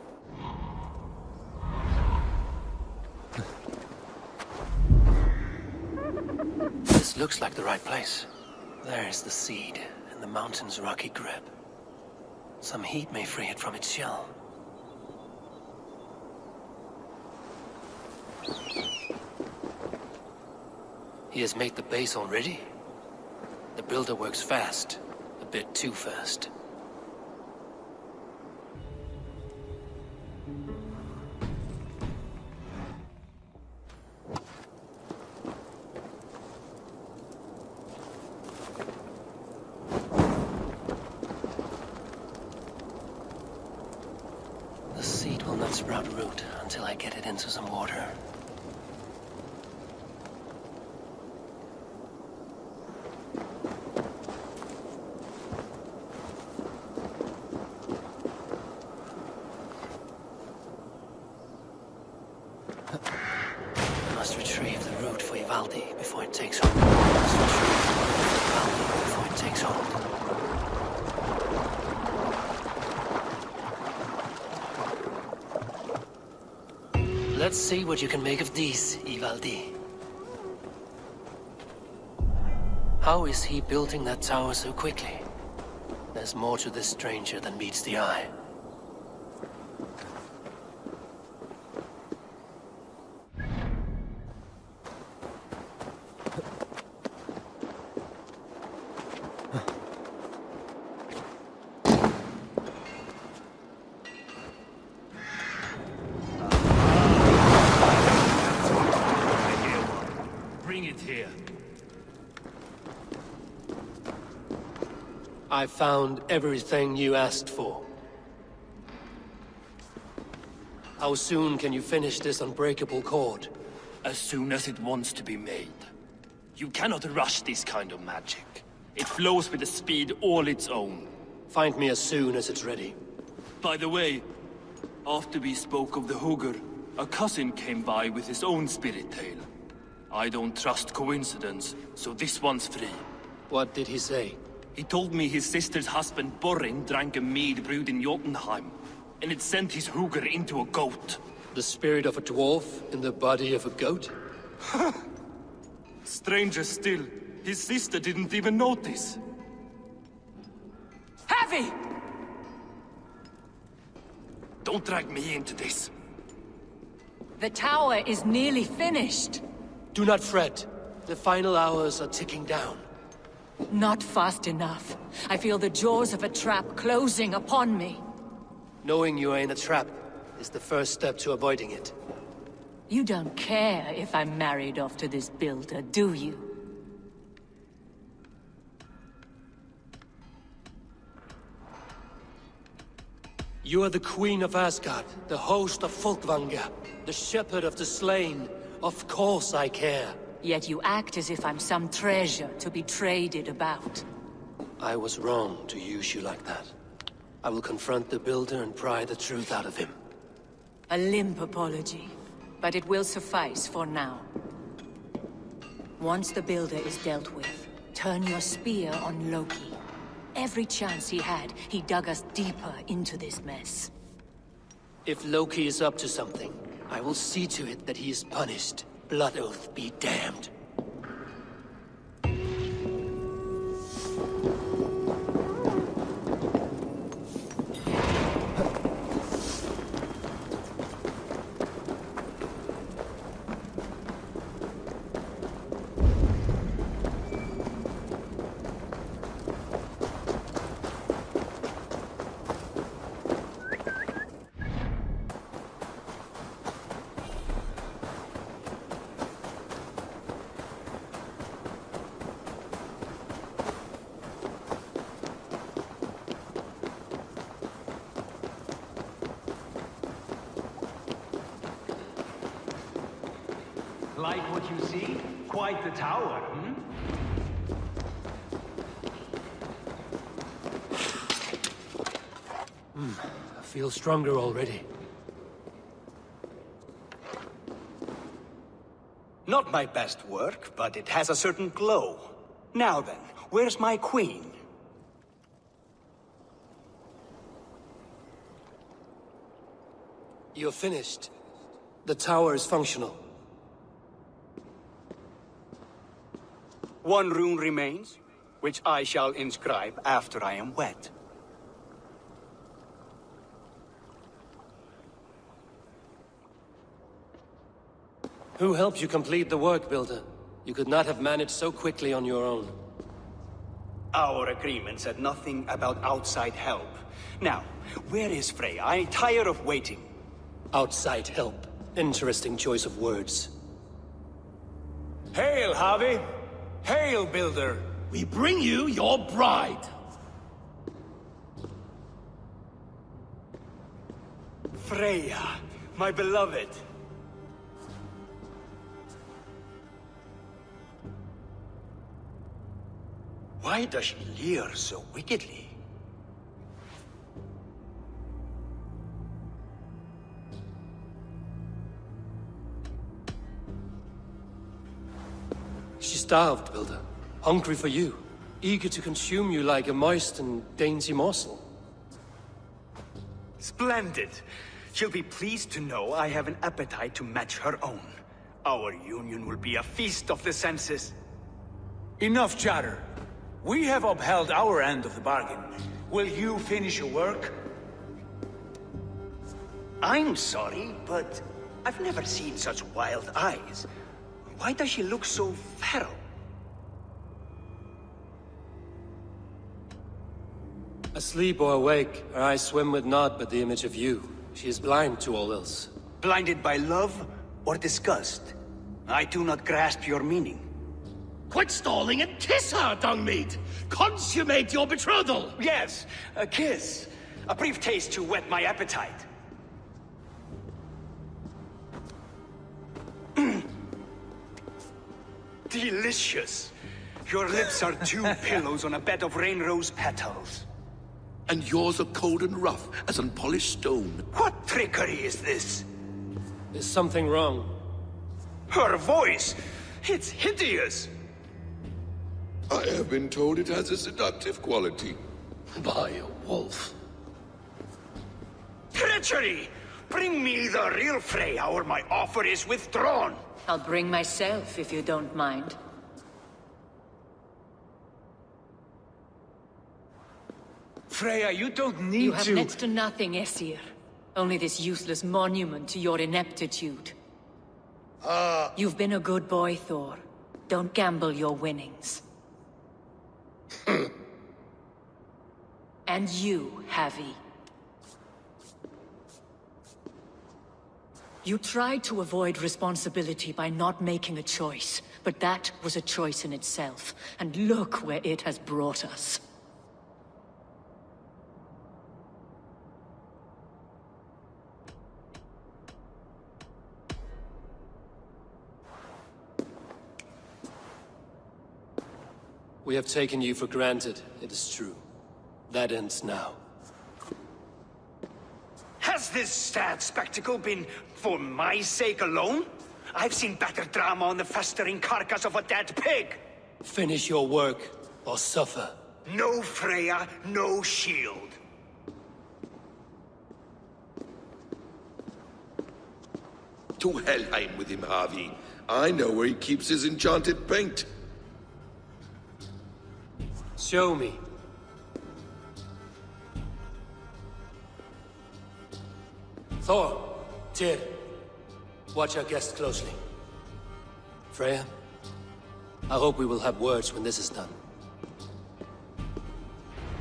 This looks like the right place. There's the seed and the mountain's rocky grip. Some heat may free it from its shell. He has made the base already? The builder works fast. A bit too fast. The seed will not sprout root until I get it into some water. I must retrieve the root for Ivaldi before it takes hold. I must retrieve the root for Ivaldi before it takes hold. Let's see what you can make of these, Ivaldi. How is he building that tower so quickly? There's more to this stranger than meets the eye. I found everything you asked for. How soon can you finish this unbreakable cord? As soon as it wants to be made. You cannot rush this kind of magic. It flows with a speed all its own. Find me as soon as it's ready. By the way, after we spoke of the Hugr, a cousin came by with his own spirit tale. I don't trust coincidence, so this one's free. What did he say? He told me his sister's husband Borin drank a mead brewed in Jotunheim, and it sent his Hugr into a goat. The spirit of a dwarf in the body of a goat? Stranger still, his sister didn't even notice. Heavy! Don't drag me into this. The tower is nearly finished. Do not fret. The final hours are ticking down. Not fast enough. I feel the jaws of a trap closing upon me. Knowing you are in a trap is the first step to avoiding it. You don't care if I'm married off to this builder, do you? You are the Queen of Asgard, the host of Folkvanga, the shepherd of the slain. Of course I care. Yet you act as if I'm some treasure to be traded about. I was wrong to use you like that. I will confront the Builder and pry the truth out of him. A limp apology, but it will suffice for now. Once the Builder is dealt with, turn your spear on Loki. Every chance he had, he dug us deeper into this mess. If Loki is up to something, I will see to it that he is punished. Blood Oath be damned. Like what you see? Quite the tower, hmm? I feel stronger already. Not my best work, but it has a certain glow. Now then, where's my queen? You're finished. The tower is functional. One rune remains, which I shall inscribe after I am wed. Who helped you complete the work, Builder? You could not have managed so quickly on your own. Our agreement said nothing about outside help. Now, where is Frey? I'm tired of waiting. Outside help. Interesting choice of words. Hail, Harvey! Hail, Builder! We bring you your bride. Freya, my beloved. Why does she leer so wickedly? She starved, Builder. Hungry for you. Eager to consume you like a moist and dainty morsel. Splendid. She'll be pleased to know I have an appetite to match her own. Our union will be a feast of the senses. Enough chatter. We have upheld our end of the bargain. Will you finish your work? I'm sorry, but I've never seen such wild eyes. Why does she look so feral? Asleep or awake, her eyes swim with naught but the image of you. She is blind to all else. Blinded by love or disgust? I do not grasp your meaning. Quit stalling and kiss her, Dungmeat! Consummate your betrothal! Yes, a kiss. A brief taste to whet my appetite. Delicious. Your lips are two pillows on a bed of rain rose petals. And yours are cold and rough as unpolished stone. What trickery is this? There's something wrong. Her voice! It's hideous! I have been told it has a seductive quality. By a wolf. Treachery! Bring me the real Freya or my offer is withdrawn! I'll bring myself if you don't mind. Freya, you don't need You have to... next to nothing, Aesir. Only this useless monument to your ineptitude. You've been a good boy, Thor. Don't gamble your winnings. And you, Havi. You tried to avoid responsibility by not making a choice, but that was a choice in itself, and look where it has brought us. We have taken you for granted, it is true. That ends now. Has this sad spectacle been for my sake alone? I've seen better drama on the festering carcass of a dead pig! Finish your work, or suffer. No Freya, no shield. To Helheim with him, Harvey. I know where he keeps his enchanted paint. Show me. Thor, Tyr, watch our guest closely. Freya, I hope we will have words when this is done.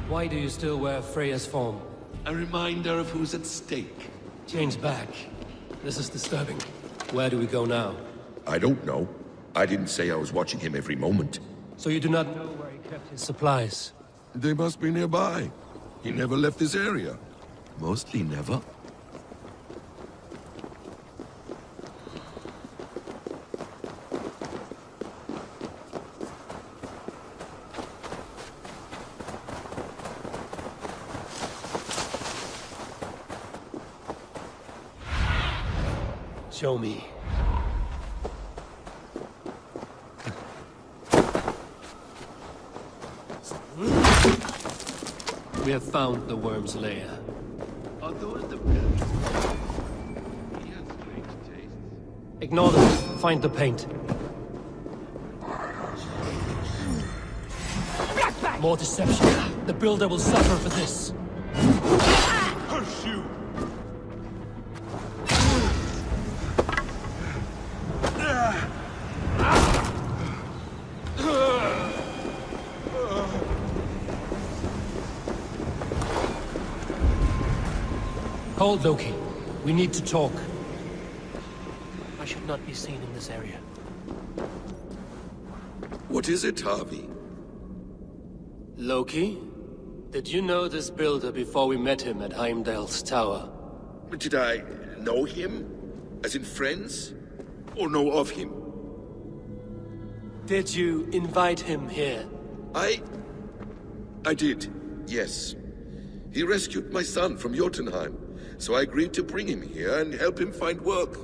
Why do you still wear Freya's form? A reminder of who's at stake. Change back. This is disturbing. Where do we go now? I don't know. I didn't say I was watching him every moment. So you do not know where he kept his supplies? They must be nearby. He never left this area. Mostly never. Show me. We have found the worm's lair. Are those the pillars? He has strange tastes. Ignore them. Find the paint. More deception. The Builder will suffer for this. Pursue! Hold, Loki. We need to talk. I should not be seen in this area. What is it, Harvey? Loki? Did you know this Builder before we met him at Heimdall's tower? Did I know him? As in friends? Or know of him? Did you invite him here? I did, yes. He rescued my son from Jotunheim, so I agreed to bring him here and help him find work.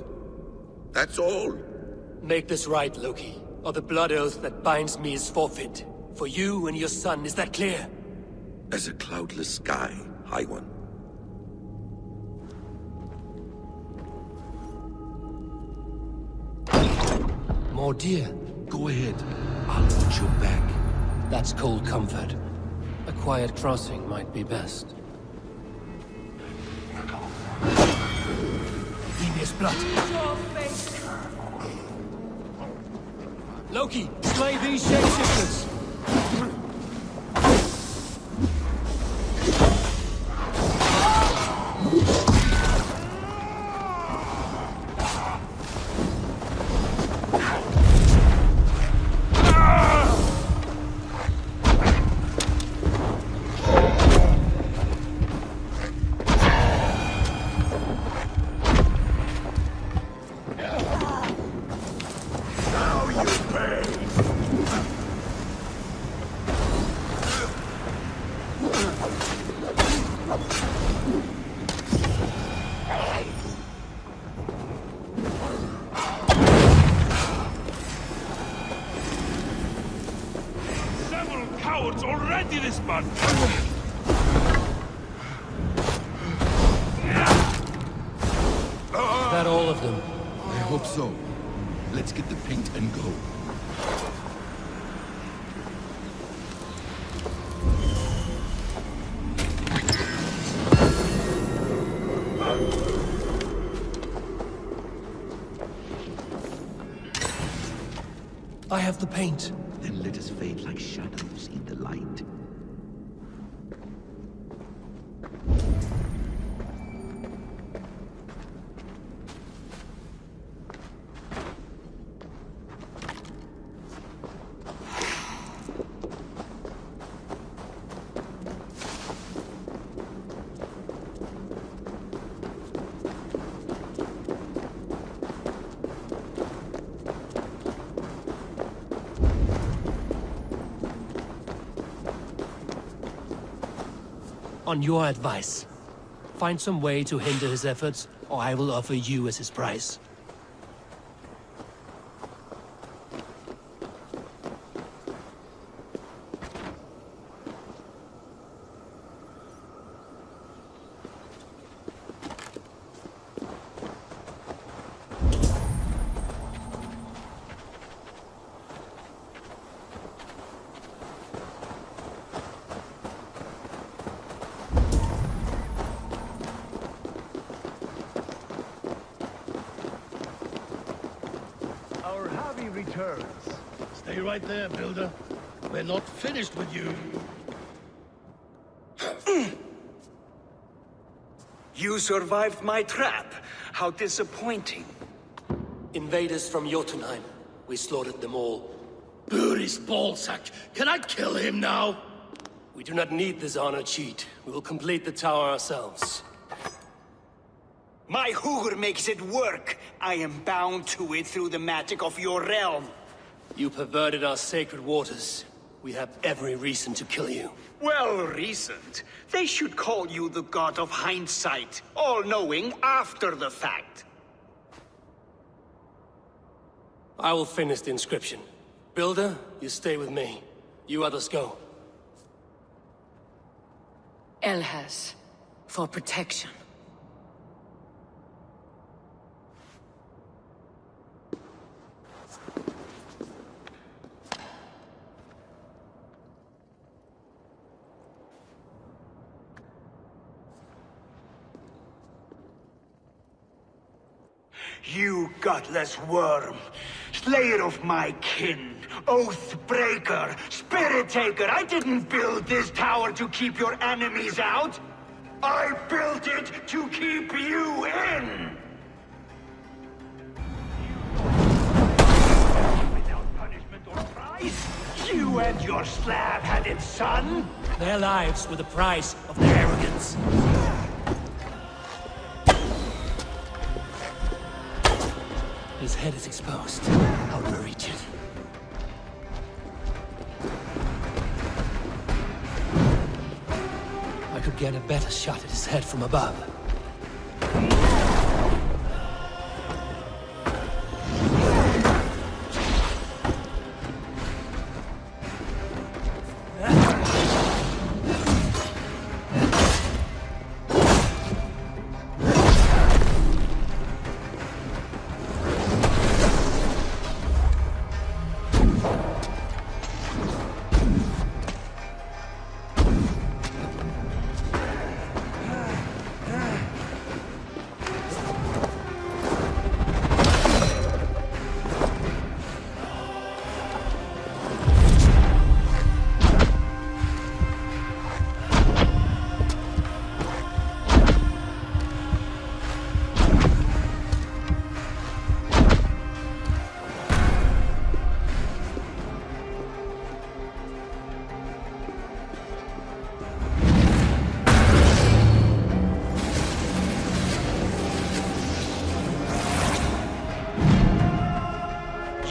That's all. Make this right, Loki, or the blood oath that binds me is forfeit. For you and your son, is that clear? As a cloudless sky, High One. More deer. Go ahead. I'll watch your back. That's cold comfort. A quiet crossing might be best. Devious blood. Loki, slay these shapeshifters! Ready this month! Is that all of them? I hope so. Let's get the paint and go. I have the paint. Then let us fade like shadows in the light. On your advice, find some way to hinder his efforts, or I will offer you as his price. Our Javi returns. Stay right there, Builder. We're not finished with you. You survived my trap. How disappointing. Invaders from Jotunheim. We slaughtered them all. Buri's ballsack. Can I kill him now? We do not need this honor cheat. We will complete the tower ourselves. My Hugr makes it work. I am bound to it through the magic of your realm. You perverted our sacred waters. We have every reason to kill you. Well reasoned. They should call you the god of hindsight, all-knowing after the fact. I will finish the inscription. Builder, you stay with me. You others go. Elhaz, for protection. You gutless worm, slayer of my kin, oath breaker, spirit taker. I didn't build this tower to keep your enemies out. I built it to keep you in. Without punishment or price, you and your slab-headed son. Their lives were the price of their arrogance. His head is exposed. I'll reach it. I could get a better shot at his head from above.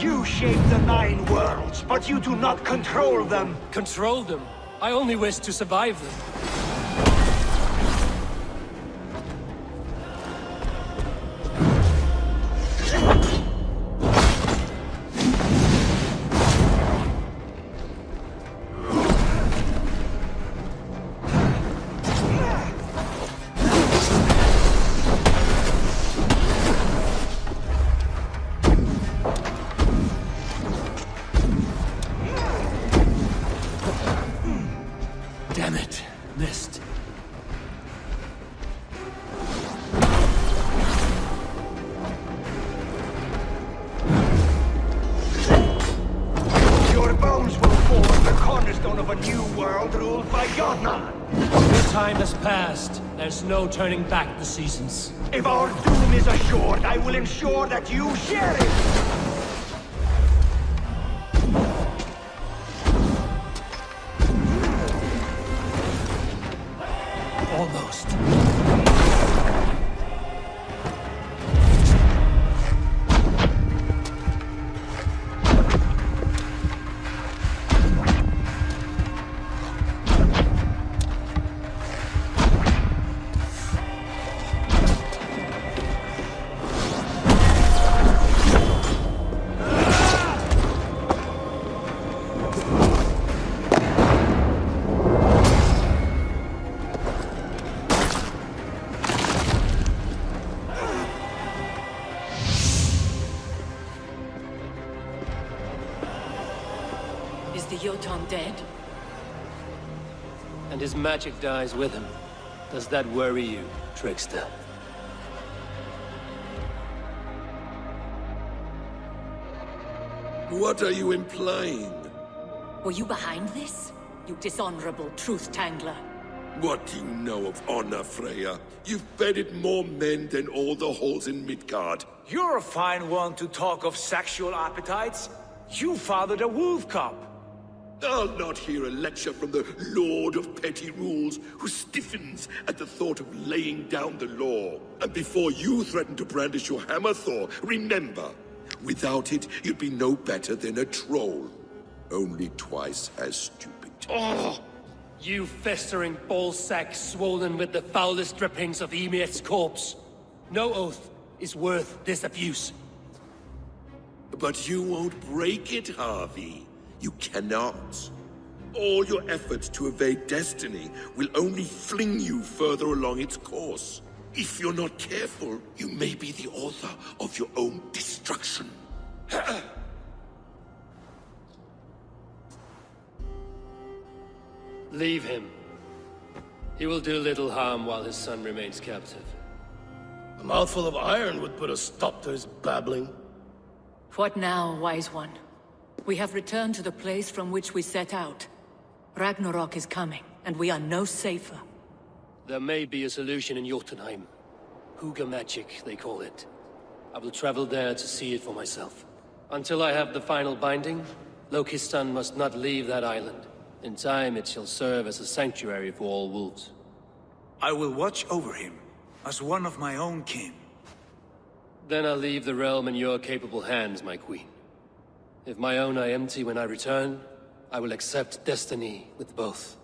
You shape the 9 worlds, but you do not control them. Control them? I only wish to survive them. time has passed. There's no turning back the seasons. If our doom is assured, I will ensure that you share it! Almost. Is the Jotun dead? And his magic dies with him. Does that worry you, trickster? What are you implying? Were you behind this? You dishonorable truth-tangler. What do you know of honor, Freya? You've bedded more men than all the halls in Midgard. You're a fine one to talk of sexual appetites. You fathered a wolf cub. I'll not hear a lecture from the Lord of Petty Rules, who stiffens at the thought of laying down the law. And before you threaten to brandish your hammer, Thor, remember, without it, you'd be no better than a troll. Only twice as stupid. Oh! You festering ballsack swollen with the foulest drippings of Ymir's corpse. No oath is worth this abuse. But you won't break it, Harvey. You cannot. All your efforts to evade destiny will only fling you further along its course. If you're not careful, you may be the author of your own destruction. Leave him. He will do little harm while his son remains captive. A mouthful of iron would put a stop to his babbling. What now, wise one? We have returned to the place from which we set out. Ragnarok is coming, and we are no safer. There may be a solution in Jotunheim. Hugr magic, they call it. I will travel there to see it for myself. Until I have the final binding, Loki's son must not leave that island. In time, it shall serve as a sanctuary for all wolves. I will watch over him, as one of my own kin. Then I'll leave the realm in your capable hands, my queen. If my own are empty when I return, I will accept destiny with both.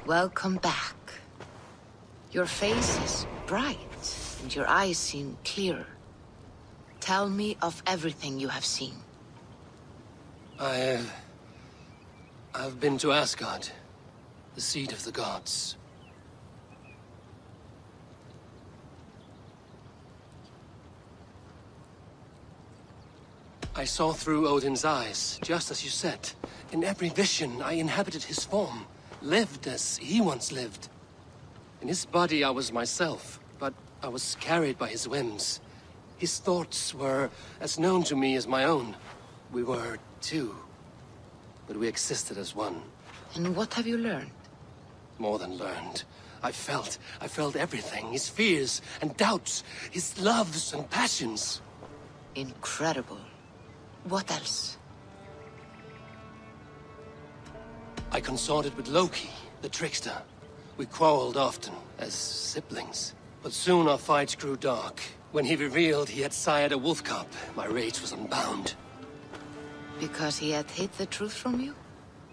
Welcome back. Your face is bright, and your eyes seem clearer. Tell me of everything you have seen. I've been to Asgard, the seat of the gods. I saw through Odin's eyes, just as you said. In every vision, I inhabited his form, lived as he once lived. In his body, I was myself, but I was carried by his whims. His thoughts were as known to me as my own. We were two, but we existed as one. And what have you learned? More than learned. I felt everything. His fears and doubts, his loves and passions. Incredible. What else? I consorted with Loki, the trickster. We quarreled often, as siblings. But soon our fights grew dark. When he revealed he had sired a wolf cub, my rage was unbound. Because he had hid the truth from you?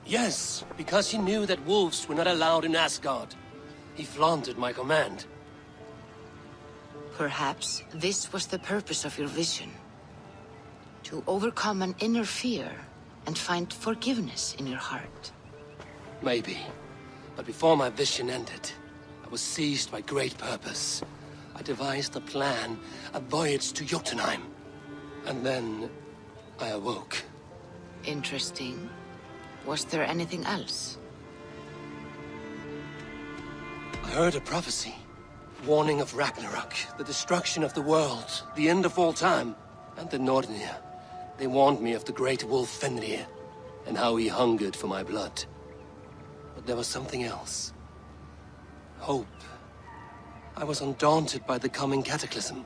Yes, because he knew that wolves were not allowed in Asgard. He flaunted my command. Perhaps this was the purpose of your vision. To overcome an inner fear and find forgiveness in your heart. Maybe. But before my vision ended, I was seized by great purpose. I devised a plan, a voyage to Jotunheim. And then I awoke. Interesting. Was there anything else? I heard a prophecy. Warning of Ragnarok, the destruction of the world, the end of all time. And the Nornir. They warned me of the great wolf Fenrir, and how he hungered for my blood. But there was something else. Hope. I was undaunted by the coming cataclysm.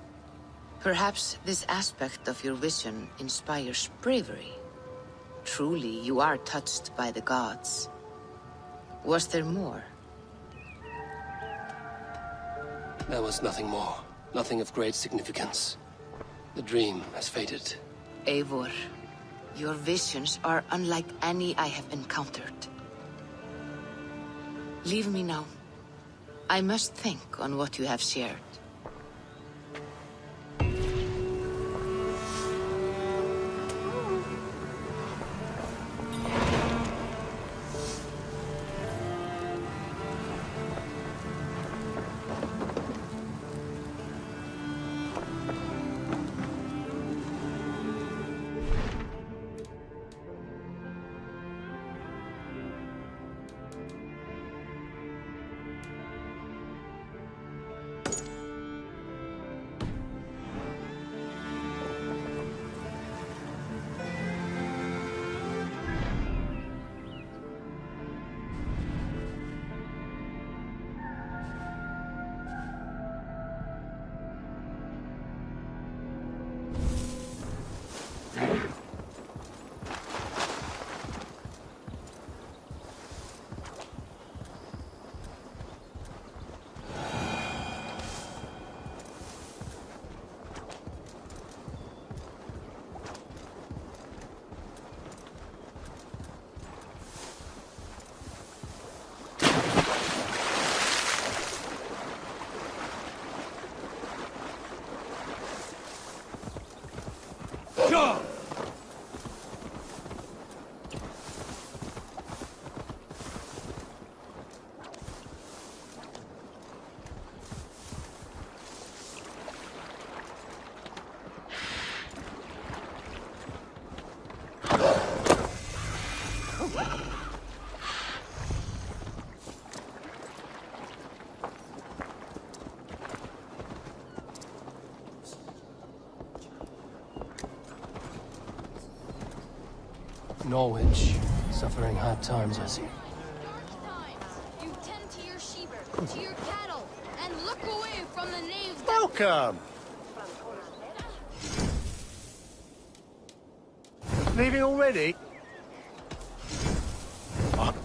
Perhaps this aspect of your vision inspires bravery. Truly, you are touched by the gods. Was there more? There was nothing more. Nothing of great significance. The dream has faded. Eivor, your visions are unlike any I have encountered. Leave me now. I must think on what you have shared. Norwich, suffering hard times, I see. You tend to your sheep, to your cattle, and look away from the knaves. Welcome. Leaving already? What?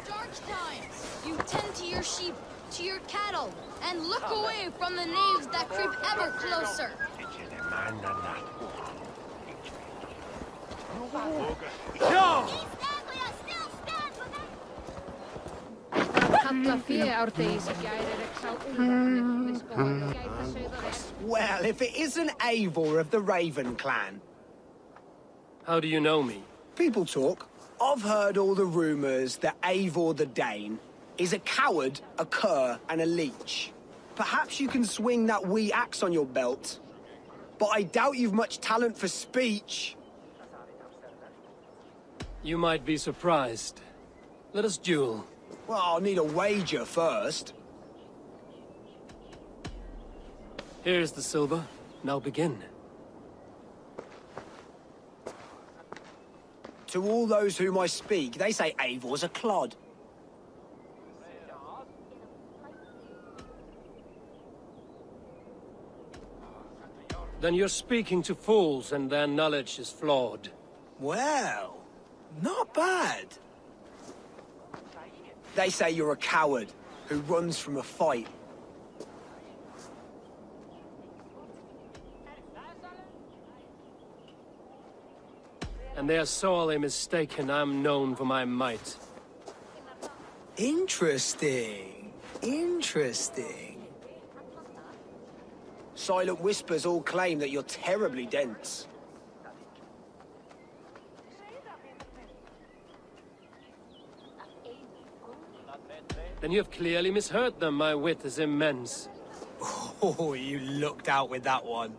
Dark times. You tend to your sheep, to your cattle, and look away from the knaves that creep ever closer. Well, if it isn't Eivor of the Raven clan. How do you know me? People talk. I've heard all the rumors that Eivor the Dane is a coward, a cur, and a leech. Perhaps you can swing that wee axe on your belt. but I doubt you've much talent for speech. You might be surprised. Let us duel. Well, I'll need a wager first. Here's the silver. Now begin. To all those whom I speak, they say Eivor's a clod. Then you're speaking to fools and their knowledge is flawed. Well, not bad. They say you're a coward who runs from a fight. And they are sorely mistaken. I'm known for my might. Interesting. Interesting. Silent whispers all claim that you're terribly dense. Then you have clearly misheard them. My wit is immense. Oh, you looked out with that one.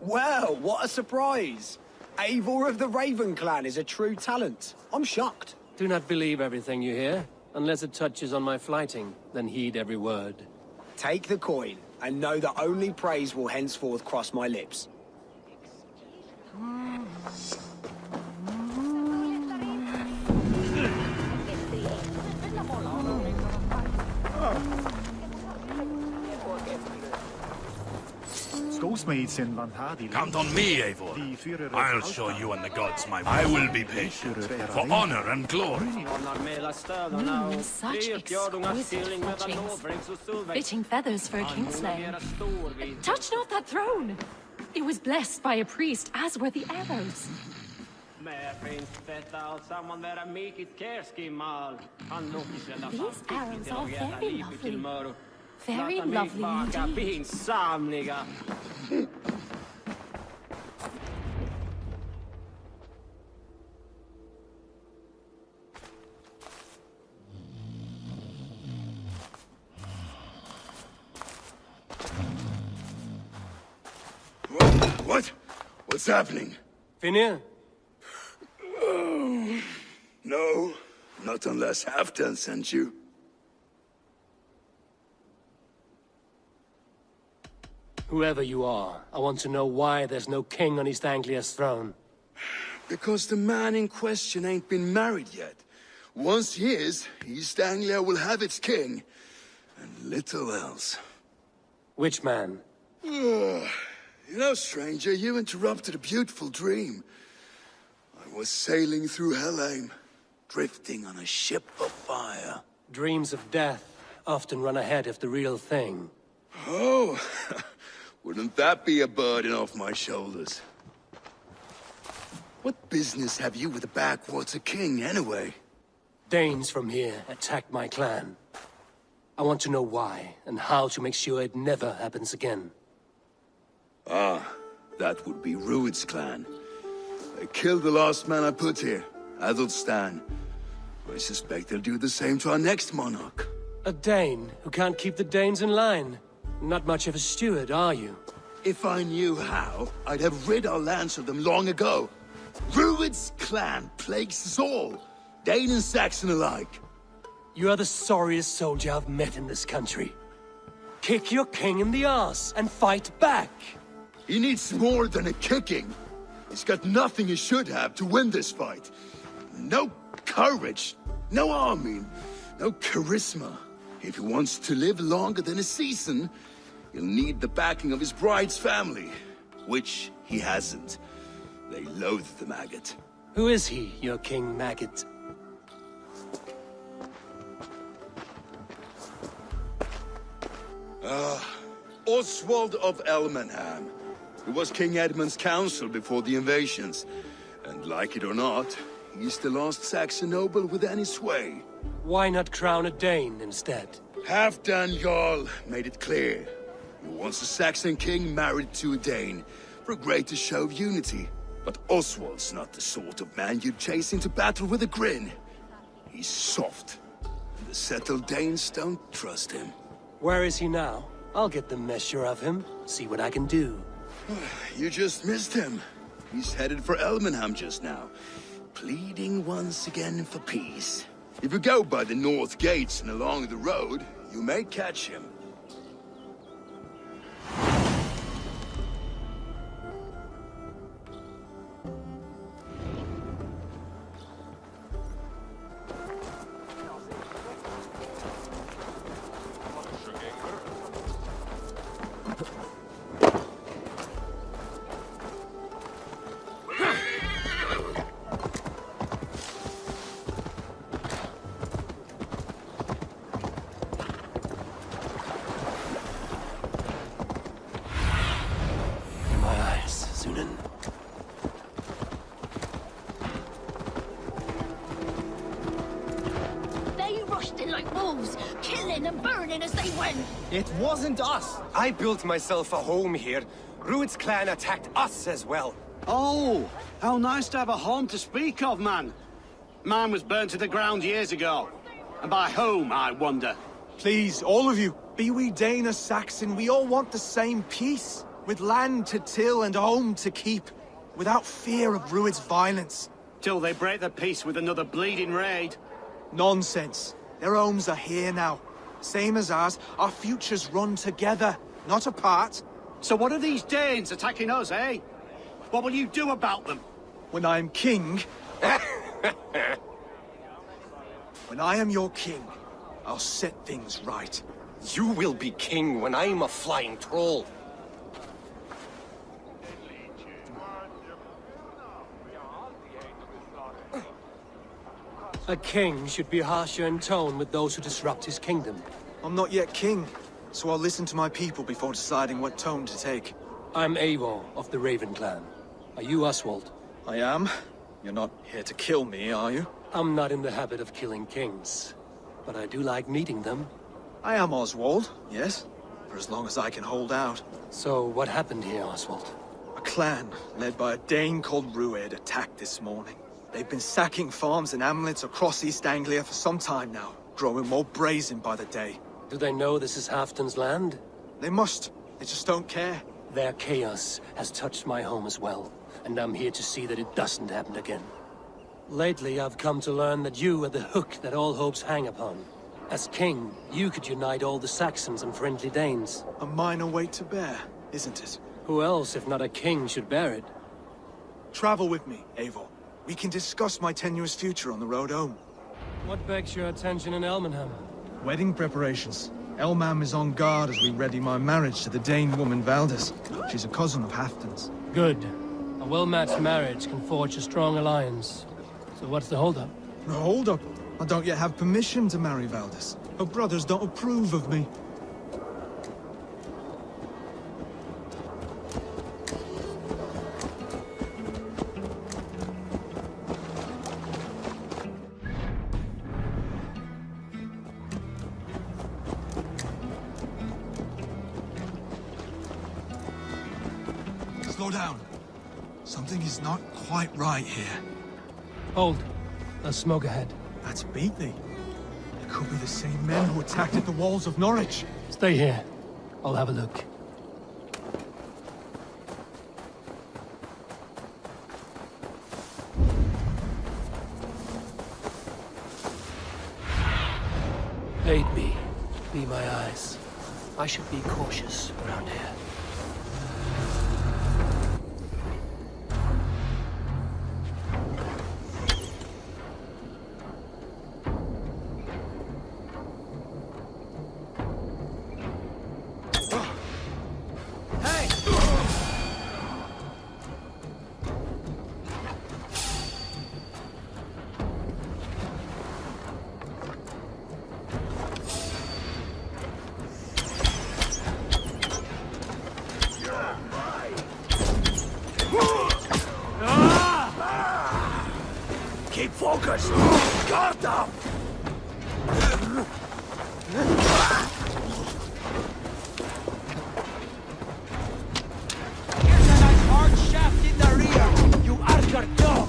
Well, what a surprise! Eivor of the Raven Clan is a true talent. I'm shocked. Do not believe everything you hear. Unless it touches on my flighting, then heed every word. Take the coin, and know that only praise will henceforth cross my lips. Count on me, Eivor. I'll show you and the gods my... I will be patient, for honor and glory. Such exquisite fletchings. Fitting feathers for a kingslayer. Touch not that throne! It was blessed by a priest, as were the arrows. These arrows are very lovely. Very lovely indeed. What? What's happening? Finir? Oh, no, not unless Halfdan sent you. Whoever you are, I want to know why there's no king on East Anglia's throne. Because the man in question ain't been married yet. Once he is, East Anglia will have its king, and little else. Which man? You know, stranger, you interrupted a beautiful dream. I was sailing through Helheim, drifting on a ship of fire. Dreams of death often run ahead of the real thing. Oh, wouldn't that be a burden off my shoulders? What business have you with the backwater king, anyway? Danes from here attacked my clan. I want to know why, and how to make sure it never happens again. Ah, that would be Rued's clan. They killed the last man I put here, Adelstan. I suspect they'll do the same to our next monarch. A Dane who can't keep the Danes in line. Not much of a steward, are you? If I knew how, I'd have rid our lands of them long ago. Rued's clan plagues us all, Dane and Saxon alike. You are the sorriest soldier I've met in this country. Kick your king in the arse and fight back! He needs more than a kicking. He's got nothing he should have to win this fight. No courage, no army, no charisma. If he wants to live longer than a season, he'll need the backing of his bride's family, which he hasn't. They loathe the maggot. Who is he, your king maggot? Oswald of Elmenham. He was King Edmund's counsel before the invasions. And like it or not, he's the last Saxon noble with any sway. Why not crown a Dane instead? Halfdan Jarl made it clear. He wants a Saxon king married to a Dane, for a greater show of unity. But Oswald's not the sort of man you'd chase into battle with a grin. He's soft, and the settled Danes don't trust him. Where is he now? I'll get the measure of him, see what I can do. You just missed him. He's headed for Elmenham just now, pleading once again for peace. If you go by the north gates and along the road, you may catch him. It wasn't us! I built myself a home here. Rued's clan attacked us as well. Oh, how nice to have a home to speak of, man. Mine was burnt to the ground years ago. And by whom, I wonder? Please, all of you, be we Dane or Saxon, we all want the same peace. With land to till and home to keep. Without fear of Rued's violence. Till they break the peace with another bleeding raid. Nonsense. Their homes are here now. Same as ours, our futures run together, not apart. So what are these Danes attacking us, eh? What will you do about them? When I am king... When I am your king, I'll set things right. You will be king when I'm a flying troll. A king should be harsher in tone with those who disrupt his kingdom. I'm not yet king, so I'll listen to my people before deciding what tone to take. I'm Eivor of the Raven clan. Are you Oswald? I am. You're not here to kill me, are you? I'm not in the habit of killing kings, but I do like meeting them. I am Oswald, yes, for as long as I can hold out. So what happened here, Oswald? A clan, led by a Dane called Rued, attacked this morning. They've been sacking farms and hamlets across East Anglia for some time now, growing more brazen by the day. Do they know this is Halfton's land? They must. They just don't care. Their chaos has touched my home as well, and I'm here to see that it doesn't happen again. Lately, I've come to learn that you are the hook that all hopes hang upon. As king, you could unite all the Saxons and friendly Danes. A minor weight to bear, isn't it? Who else, if not a king, should bear it? Travel with me, Eivor. We can discuss my tenuous future on the road home. What begs your attention in Elmenham? Wedding preparations. Elmam is on guard as we ready my marriage to the Dane woman Valdis. She's a cousin of Halfton's. Good. A well-matched marriage can forge a strong alliance. So what's the holdup? No holdup. I don't yet have permission to marry Valdis. Her brothers don't approve of me. Slow down. Something is not quite right here. Hold. There's smoke ahead. That's Beatley. It could be the same men who attacked at the walls of Norwich. Stay here. I'll have a look. Aid me. Be my eyes. I should be cautious around here. Keep focused! Guard them! Here's a nice hard shaft in the rear! You archer dog!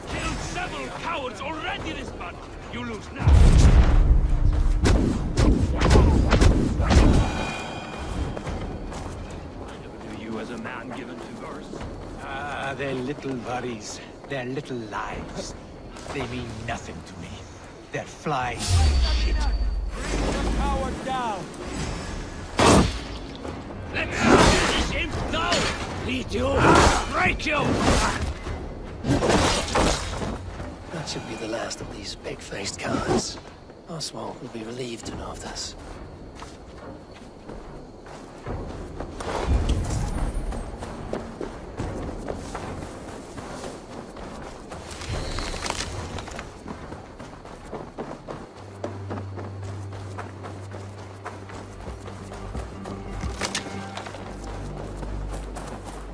Killed several cowards already! already this much. You lose now. I never knew you as a man given to verse. Ah, they're little worries. They're little lives. They mean nothing to me. They're flying shit. Bring the coward down. Let's see this imp down. Lead you. Break you. That should be the last of these pig-faced cowards. Oswald will be relieved to know of this.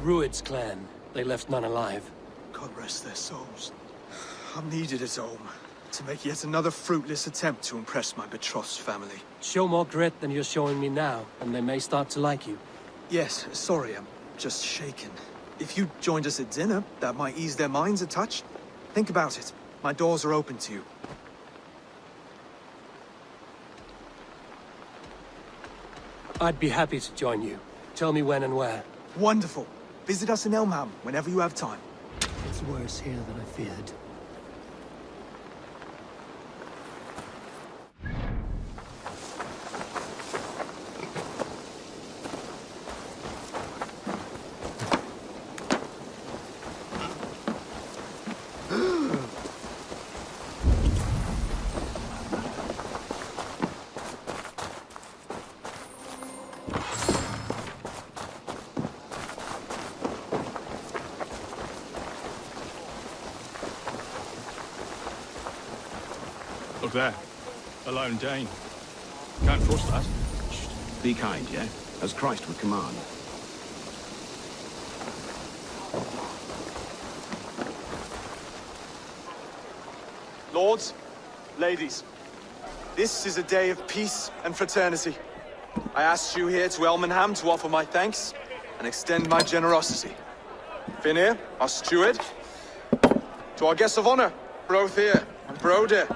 Rued's clan. They left none alive. God rest their souls. I'm needed at home to make yet another fruitless attempt to impress my betrothed's family. Show more grit than you're showing me now, and they may start to like you. Yes, sorry, I'm just shaken. If you joined us at dinner, that might ease their minds a touch. Think about it. My doors are open to you. I'd be happy to join you. Tell me when and where. Wonderful. Visit us in Elmham whenever you have time. It's worse here than I feared. Look there. A lone Dane. Can't trust that. Be kind, yeah? As Christ would command. Lords, ladies, this is a day of peace and fraternity. I asked you here to Elmenham to offer my thanks and extend my generosity. Finir, our steward, to our guests of honor, Brothir and Broder,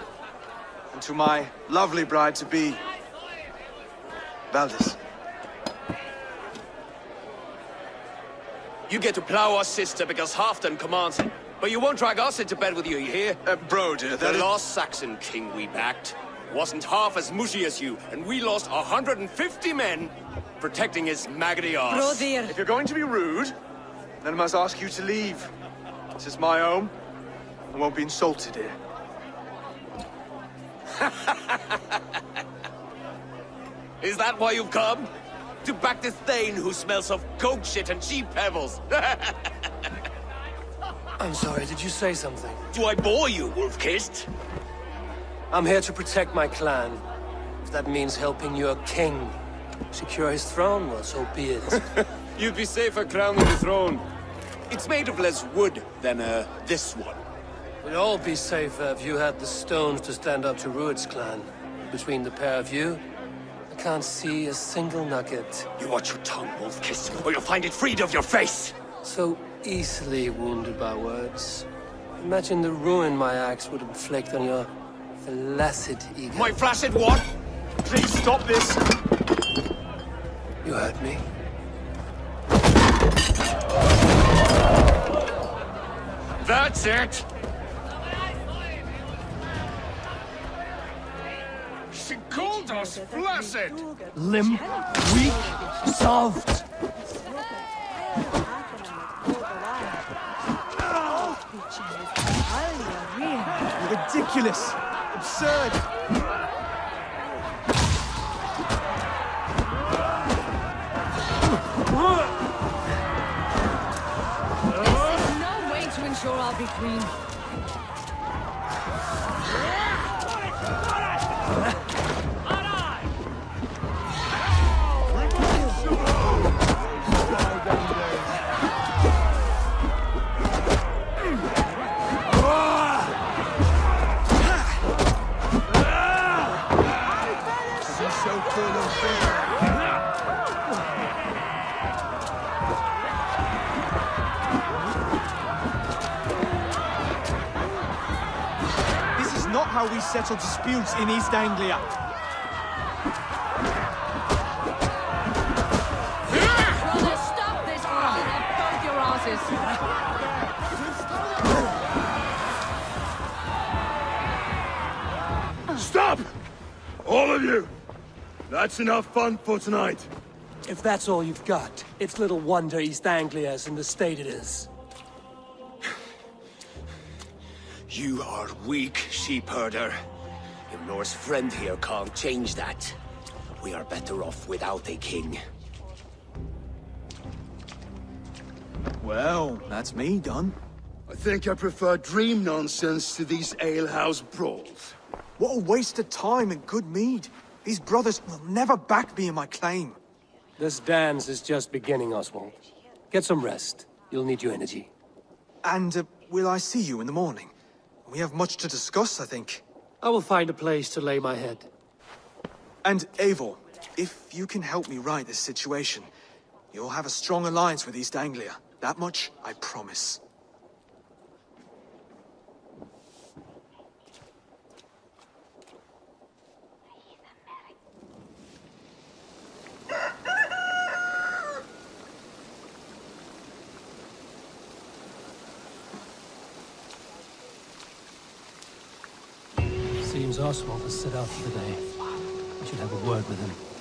and to my lovely bride-to-be, Valdis. You get to plow our sister because Halfdan commands it. But you won't drag us into bed with you hear? Broder, the last Saxon king we backed wasn't half as mushy as you, and we lost 150 men protecting his maggoty arse. If you're going to be rude, then I must ask you to leave. This is my home. I won't be insulted here. Is that why you've come? To back this Thane who smells of goat shit and sheep pebbles? I'm sorry, did you say something? Do I bore you, wolf-kissed? I'm here to protect my clan. If that means helping your king secure his throne, well, so be it. You'd be safer crowning the throne. It's made of less wood than, this one. We'd all be safer if you had the stones to stand up to Rued's clan. Between the pair of you, I can't see a single nugget. You watch your tongue, wolf-kissed, or you'll find it freed of your face! So easily wounded by words. Imagine the ruin my axe would inflict on your flaccid ego. My flaccid what? Please stop this! You heard me. That's it! She called us flaccid! Limp, weak, soft. Ridiculous! Absurd! There's no way to ensure I'll be queen. not how we settle disputes in East Anglia. Brothers, stop this brawl! They'll both your asses! Stop! All of you! That's enough fun for tonight. If that's all you've got, it's little wonder East Anglia is in the state it is. You are weak, sheep herder. Ymnor's friend here can't change that. We are better off without a king. Well, that's me done. I think I prefer dream nonsense to these alehouse brawls. What a waste of time and good mead. These brothers will never back me in my claim. This dance is just beginning, Oswald. Get some rest. You'll need your energy. And will I see you in the morning? We have much to discuss, I think. I will find a place to lay my head. And Eivor, if you can help me right this situation, you'll have a strong alliance with East Anglia. That much, I promise. Seems Oswald has set out for the day. I should have a word with him.